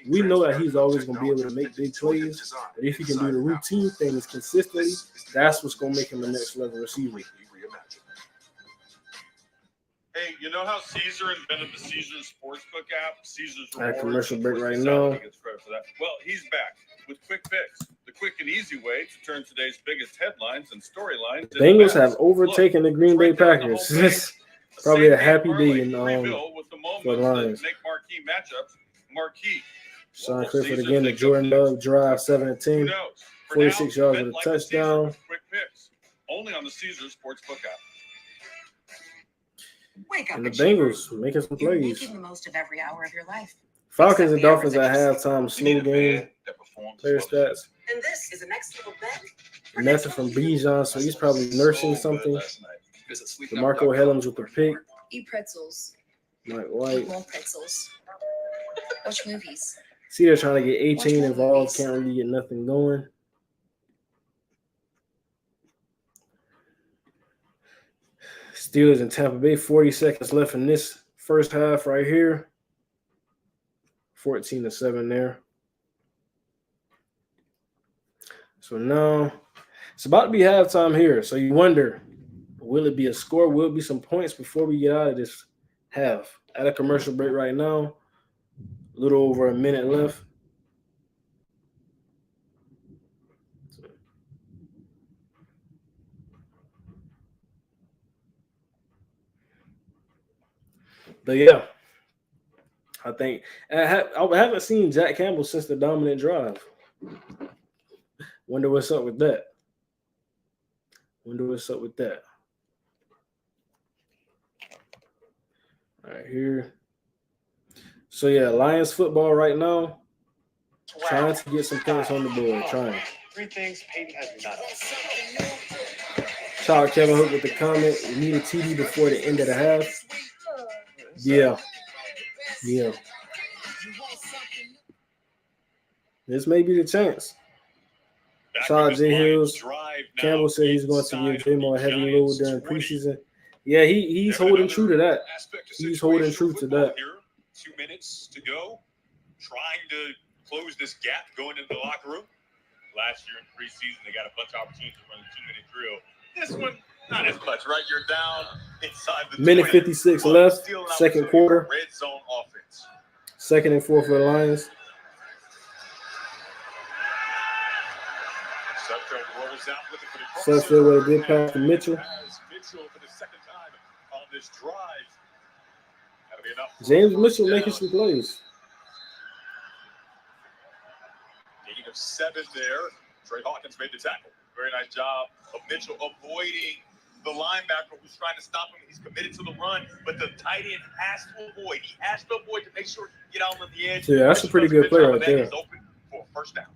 we know that he's always going to be able to make big plays. But if he can do the routine things consistently, that's what's going to make him the next level receiver. Hey, you know how Caesar invented the Caesars Sportsbook app? Caesars All right, Rewards. commercial break right He now. gets credit for that. Well, he's back with Quick Picks, the quick and easy way to turn today's biggest headlines and storylines. into Bengals bets. have overtaken the Green Bay Look, right there on the Packers. homepage, Probably a same-game happy parlay day in, rebuild with the for the moments Lions. that make marquee matchups marquee. Sean What will Clifford Caesar again, the think of Jordan next? Love drive, 7 and Who 10, knows? For 46 now, yards bet with a like the Caesar touchdown. with Quick Picks, only on the Caesars Sportsbook app. Wake up, And the Achievers. Bengals making some You're plays. making the most of every hour of your life. Falcons and Except the Dolphins at hours that halftime, slow game, player stats. And this is a next level bet. Nothing from Bijan, so he's probably nursing something. DeMarco Hellams with the pick. Eat pretzels. Mike Eat White. more pretzels. Watch movies. See, they're trying to get Watch 18 more involved. movies. Can't really get nothing going. Steelers in Tampa Bay, 40 seconds left in this first half right here. 14-7 there. So now it's about to be halftime here. So you wonder, will it be a score? Will it be some points before we get out of this half? At a commercial break right now. A little over a minute left. But yeah, I think I haven't seen Jack Campbell since the dominant drive. Wonder what's up with that. All right, here. So yeah, Lions football right now. Trying to get some points on the board. Trying. 3 things Peyton has not. Shout out Kevin Hook with the comment. We need a TD before the end of the half. Yeah. This may be the chance. Shout out Jay Hills. Campbell said he's going to give J-Mo a heavy load during preseason. Yeah, he's holding true to that. He's holding true to that. 2 minutes to go. Trying to close this gap going into the locker room. Last year in preseason, they got a bunch of opportunities to run a 2-minute drill. This one, not as much, right? You're down inside the Minute 20. 56 left, second quarter. Red zone offense. 2nd and 4 for the Lions. Sudfeld rolls out looking for the Sudfeld with a good pass to Mitchell. Mitchell for the second time on this drive. That'll be enough. James Mitchell making some plays. Gain of 7 there. Trey Hawkins made the tackle. Very nice job of Mitchell avoiding the linebacker who's trying to stop him. He's committed to the run, but the tight end has to avoid. He has to avoid to make sure he can get out on the edge. So yeah, that's a pretty good play right there. He's open for a first down.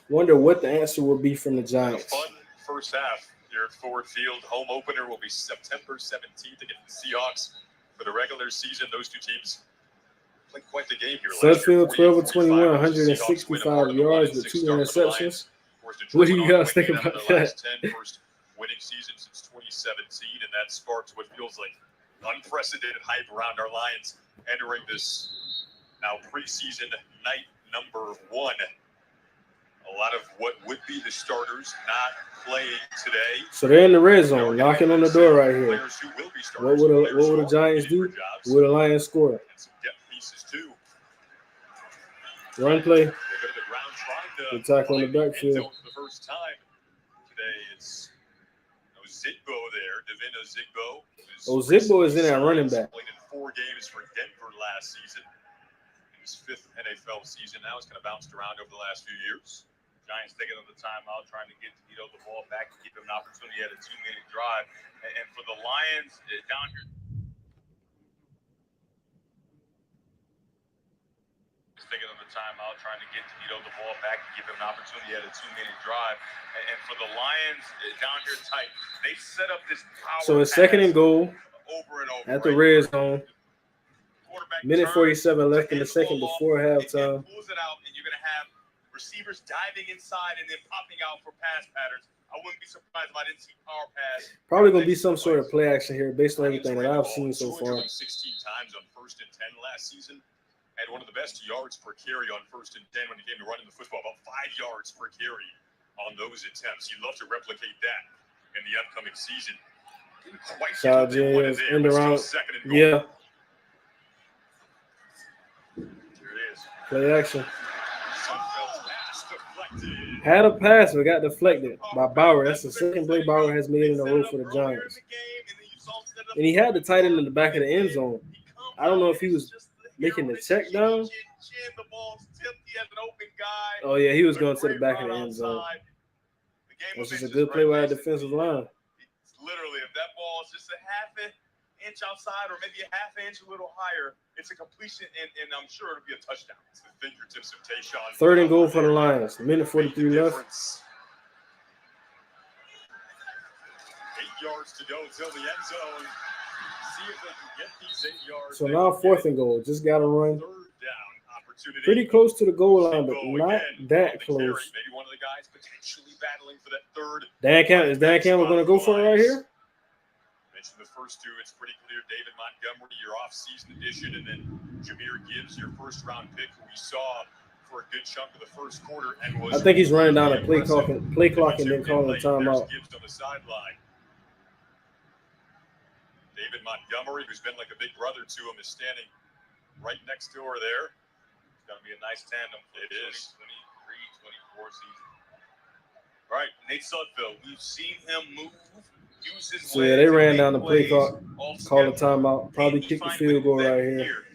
Wonder what the answer will be from the Giants. A fun first half here at Ford Field. Home opener will be September 17th against the Seahawks. For the regular season, those two teams played quite the game here. Sudfeld, 12 of 21, 165 yards with 2 interceptions. What do you guys think about that? First winning season since 2017, and that sparks what feels like unprecedented hype around our Lions entering this now preseason night number 1. A lot of what would be the starters not playing today. So they're in the red zone, knocking on the door right here. What would the Giants do? Will the Lions score? Run play. The tackle in the backfield. For the first time today, it's Ozigbo there. Devin Ozigbo. Ozigbo is in at running back. Played in 4 games for Denver last season. In his 5th NFL season now. It's kind of bounced around over the last few years. Giants taking on the timeout, trying to get Tito the ball back and give him an opportunity at a 2-minute drive. And for the Lions, down here. Taking on the timeout, trying to get Tito the ball back and give him an opportunity at a 2-minute drive. And for the Lions, down here tight, they set up this power. So it's 2nd and goal over and over at the red zone. Minute 47 left in the second before halftime. Pulls it out, and you're going to have receivers diving inside and then popping out for pass patterns. I wouldn't be surprised if I didn't see power pass. Probably going to be some sort of play action here based on everything that I've seen so far. 216 times on 1st and 10 last season. Had one of the best yards per carry on 1st and 10 when he came to running the football, about 5 yards per carry on those attempts. You'd love to replicate that in the upcoming season. Didn't quite get what they wanted there, but still second and goal. Yeah. Here it is. Play action. Sudfeld's pass deflected. Had a pass, but got deflected by Bauer. That's the second play Bauer has made in a row for the Giants. And he had the tight end in the back of the end zone. I don't know if he was making the check down. Oh, yeah, he was going to the back of the end zone. This is a good play by the defensive line. Literally, if that ball is just a half an inch outside or maybe a half inch a little higher, it's a completion, and I'm sure it'll be a touchdown. It's the fingertips of Tayshaun. 3rd and goal for the Lions. Minute 43 left. 8 yards to go till the end zone. See if they can get these 8 yards. So now 4th and goal. Just got to run. 3rd down opportunity. Pretty close to the goal line, but not that close. Maybe one of the guys potentially battling for that 3rd. Is Dan Campbell going to go for it right here? Mentioned the first two. It's pretty clear. David Montgomery, your off-season addition, and then Jahmyr Gibbs, your first-round pick, who we saw for a good chunk of the first quarter. And was I think he's running down a play clock and then calling a timeout. Gibbs on the sideline. David Montgomery, who's been like a big brother to him, is standing right next door there. It's going to be a nice tandem. It is. 23, 24 season. All right, Nate Sudfeld. We've seen him move. So, yeah, they ran down the play clock, called a timeout, probably kick the field goal right here.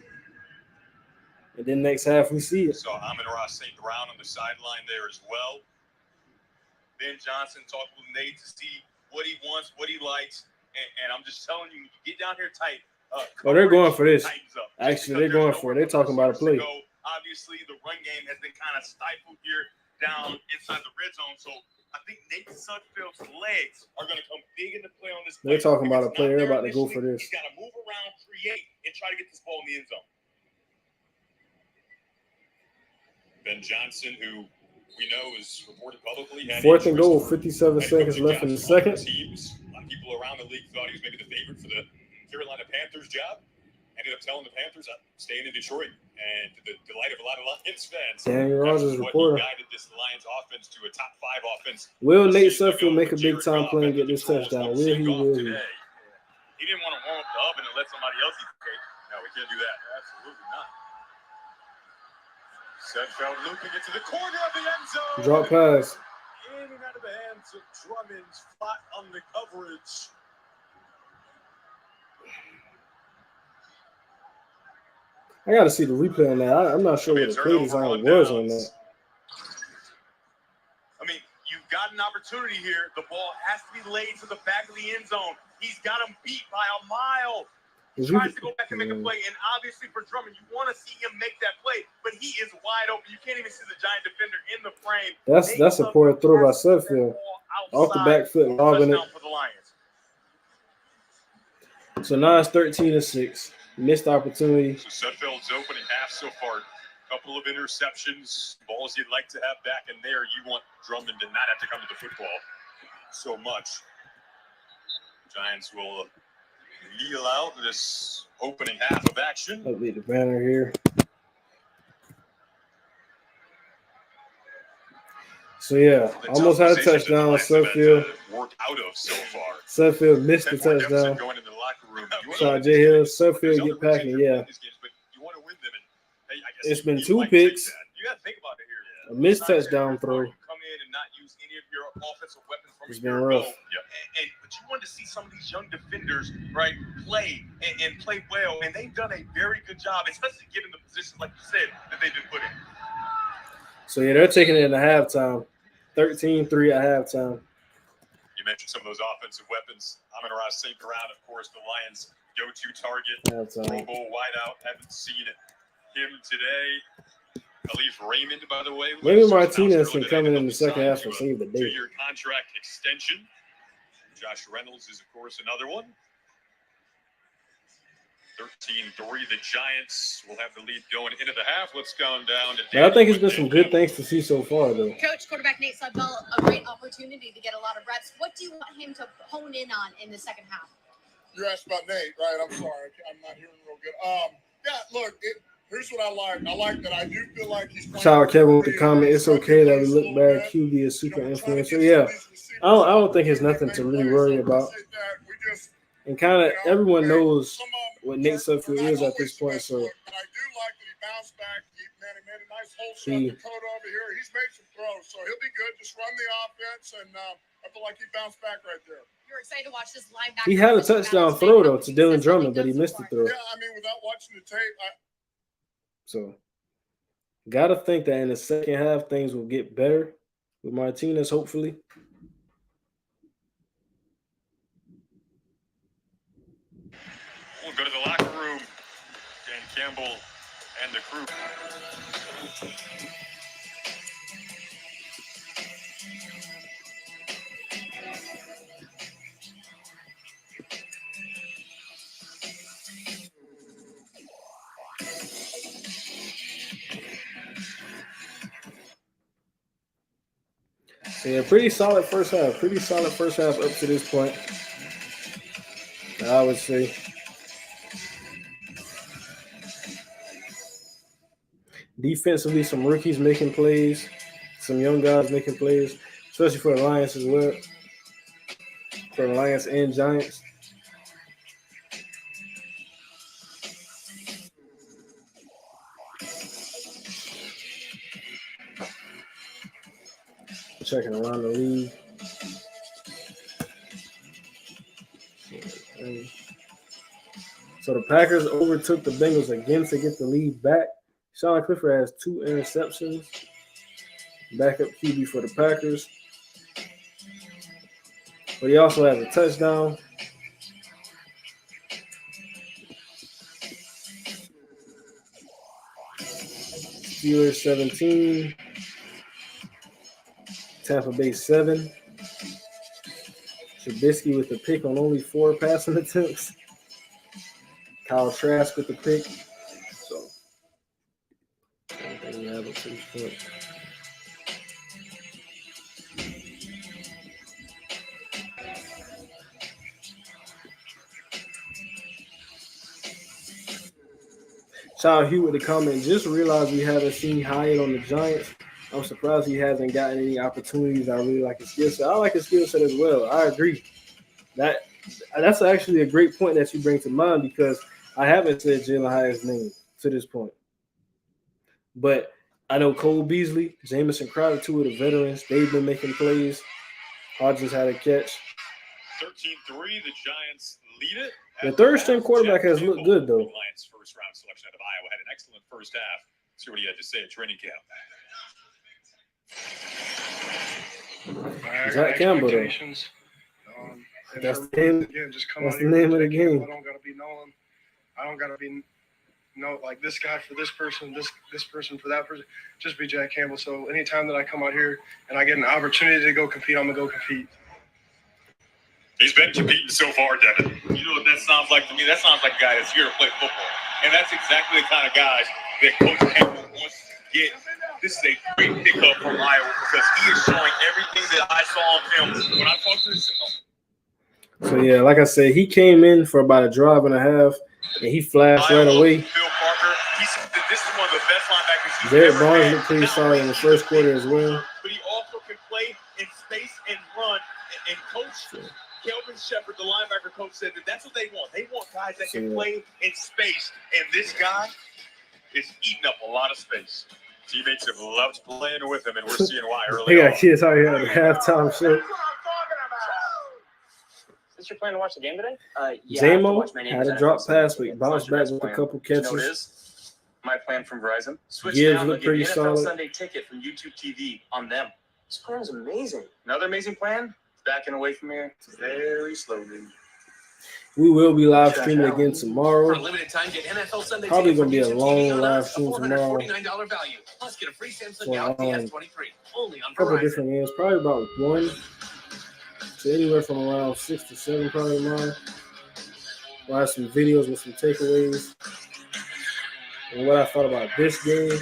And then next half, we see it. So, Amon-Ra St. Brown on the sideline there as well. Ben Johnson talked with Nate to see what he wants, what he likes. And I'm just telling you, you get down here tight. Oh, they're going for this. Actually, they're going for it. They're talking about a play. Obviously, the run game has been kind of stifled here down inside the red zone. So I think Nate Sudfeld's legs are going to come big into play on this play. They're talking about a play. They're about to go for this. He's got to move around, create, and try to get this ball in the end zone. Ben Johnson, who we know is reported publicly. 4th and goal, 57 seconds left in the second. Teams. A lot of people around the league thought he was maybe the favorite for the Carolina Panthers job. Ended up telling the Panthers, I'm staying in Detroit. And to the delight of a lot of Lions fans, Daniel Rogers reporter. He guided this Lions offense to a top 5 offense. Will Nate Sudfeld make a big time play and get this touchdown? Will he? Will he? He didn't want to warm up the oven and let somebody else eat the cake. No, we can't do that. Absolutely not. Sudfeld looping it to the corner of the end zone. Drop pass. In and out of the hands of Drummond's flat on the coverage. I got to see the replay on that. I'm not sure what the play design was on that. I mean, you've got an opportunity here. The ball has to be laid to the back of the end zone. He's got him beat by a mile. He tries to go back and make a play, and obviously for Drummond, you want to see him make that play, but he is wide open. You can't even see the Giant defender in the frame. That's a poor throw by Sudfeld. Off the back foot, lobbing it. So now it's 13-6. Missed opportunity. So Sudfeld's opening half so far. Couple of interceptions. Balls you'd like to have back in there. You want Drummond to not have to come to the football so much. Giants will kneel out this opening half of action. Update the banner here. So yeah, almost had a touchdown. Sudfeld worked out of so far. Sudfeld missed the touchdown. Going into the locker room. Shot J Hill. Sudfeld get packing. Yeah. It's been 2 picks. You got to think about it here. A missed touchdown throw. Come in and not use any of your offensive weapons from it's been rough. But you want to see some of these young defenders, right, play and play well, and they've done a very good job, especially given the position, like you said, that they've been put in. So yeah, they're taking it in the halftime. 13-3 at halftime. You mentioned some of those offensive weapons. Amon-Ra St. Brown, of course, the Lions' go-to target. Pro Bowl wideout. Haven't seen him today. Khalif Raymond, by the way. Maybe Martinez can come in the second half and save the day. 2-year contract extension. Josh Reynolds is, of course, another one. 13-3. The Giants will have the lead going into the half. Let's go down to. But I think it's been some good things to see so far, though. Coach, quarterback Nate Sudfeld, a great opportunity to get a lot of reps. What do you want him to hone in on in the second half? You asked about Nate, right? I'm sorry, I'm not hearing real good. Yeah, look, here's what I like. I like that I do feel like he's. Shout out Kevin with the comment. It's okay that we look bad. QB is super influential. Yeah, I don't think it's nothing to really worry about. And kind of everyone knows what Nate Sudfeld is at this point. So I do like that he bounced back. He made a nice hole shot the code over here. He's made some throws, so he'll be good. Just run the offense, and I feel like he bounced back right there. You're excited to watch this linebacker. he had a touchdown throw though to Dylan Drummond, but he missed the throw. Yeah, I mean, without watching the tape, So gotta think that in the second half things will get better with Martinez, hopefully. We'll go to the locker room. Dan Campbell and the crew. So yeah, pretty solid first half. Pretty solid first half up to this point, I would say. Defensively, some rookies making plays, some young guys making plays, especially for the Lions as well. For the Lions and Giants. Checking around the league. So the Packers overtook the Bengals again to get the lead back. Sean Clifford has 2 interceptions. Backup QB for the Packers. But he also has a touchdown. Steelers 17. Tampa Bay 7. Trubisky with the pick on only 4 passing attempts. Kyle Trask with the pick. So, I think we have a pretty point. Shout out Hugh with the comment. Just realized we haven't seen Hyatt on the Giants. I'm surprised he hasn't gotten any opportunities. I really like his skill set. I like his skill set as well. I agree. That's actually a great point that you bring to mind because I haven't said Jalen Hyatt's name to this point. But I know Cole Beasley, Jamison Crowder, 2 of the veterans. They've been making plays. Hodgins had a catch. 13-3, the Giants lead it. The third-string quarterback has looked good, though. Lions' first-round selection out of Iowa had an excellent first half. Let's see what he had to say at training camp. Zach Campbell, though. That's the name of the game. I don't gotta be known. I don't gotta be like this guy for this person, this person for that person. Just be Jack Campbell. So anytime that I come out here and I get an opportunity to go compete, I'm gonna go compete. He's been competing so far, Devin. You know what that sounds like to me? That sounds like a guy that's here to play football. And that's exactly the kind of guys that Coach Campbell wants to get. This is a great pickup from Iowa because he is showing everything that I saw on film when I talked to this. So, yeah, like I said, he came in for about a drive and a half, and he flashed right away. Phil Parker, he said that this is one of the best linebackers he's Derek ever Barnes had. looked pretty solid in the first quarter as well. But he also can play in space and run. And Coach Kelvin Shepard, the linebacker coach, said that that's what they want. They want guys that can play in space. And this guy is eating up a lot of space. Teammates have loved playing with him, and we're seeing why early They on. got kids out here at the halftime show. Is your plan to watch the game today? Yeah. Zamo had a drop pass, but bounced back with a couple You know what it catches. is? My plan from Verizon. Switch Gibbs now. looked They'll give you pretty NFL solid. Sunday ticket from YouTube TV on them. This plan's amazing. Another amazing plan? Backing away from here very slowly. We will be live streaming again For tomorrow. a limited time, get NFL Sunday Probably ticket going to be from a YouTube TV long on live us, a stream tomorrow. $449 value. Plus, get a free Samsung For, Galaxy S23 only on A couple Verizon. different games, probably about 1 to anywhere from around 6 to 7 probably tomorrow. We'll have some videos with some takeaways and what I thought about this game.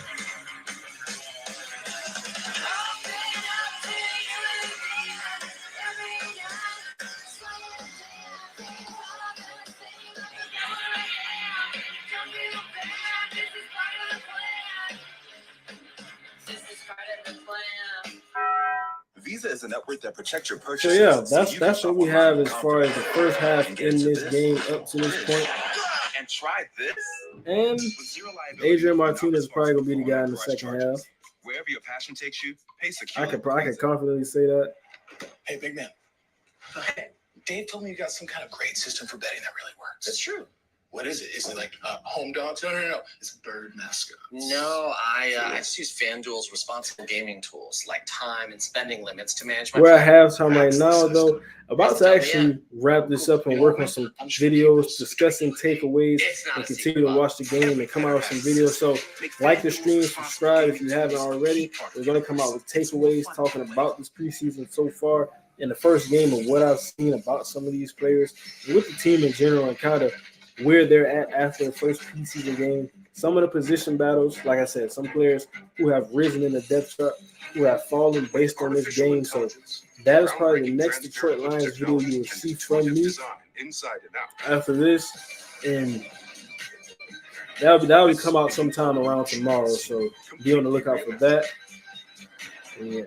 Visa is a network that protects your So purchases. yeah, that's what we have as far as the first half in this game up to this point. And try this. And Adrian Martinez is probably gonna be the guy in the second half. Wherever your passion takes you, pay I secure. could confidently say that. Hey, big man. Hey, Dave told me you got some kind of great system for betting that really works. That's true. What is it? Is it like home dogs? No. It's bird mascots. No, I just use FanDuel's responsible gaming tools like time and spending limits to manage my. We're at halftime right now, though. About to actually wrap this up and work on some videos discussing takeaways and continue to watch the game and come out with some videos. So like the stream, subscribe if you haven't already. We're going to come out with takeaways talking about this preseason so far in the first game of what I've seen about some of these players and with the team in general and kind of where they're at after the first preseason game. Some of the position battles, like I said, some players who have risen in the depth chart, who have fallen based on this game. So that is probably the next Detroit Lions video you will see from me after this. And that'll come out sometime around tomorrow. So be on the lookout for that. And yeah.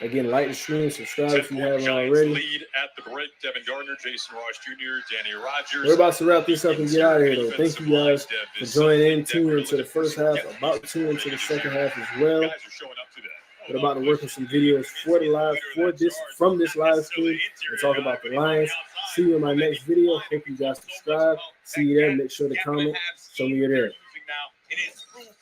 Again, like the stream, subscribe if you haven't already. Lead at the break. Devin Gardner, Jason Ross Jr., Danny Rogers. We're about to wrap this up and get out of here, though. Thank you guys for joining in, tuning into the first half, about to tune into the second half as well. We're about to work on some videos from this live stream and talk about the Lions. See you in my next video. Hope you guys subscribe. See you there. Make sure to comment. Show me you're there.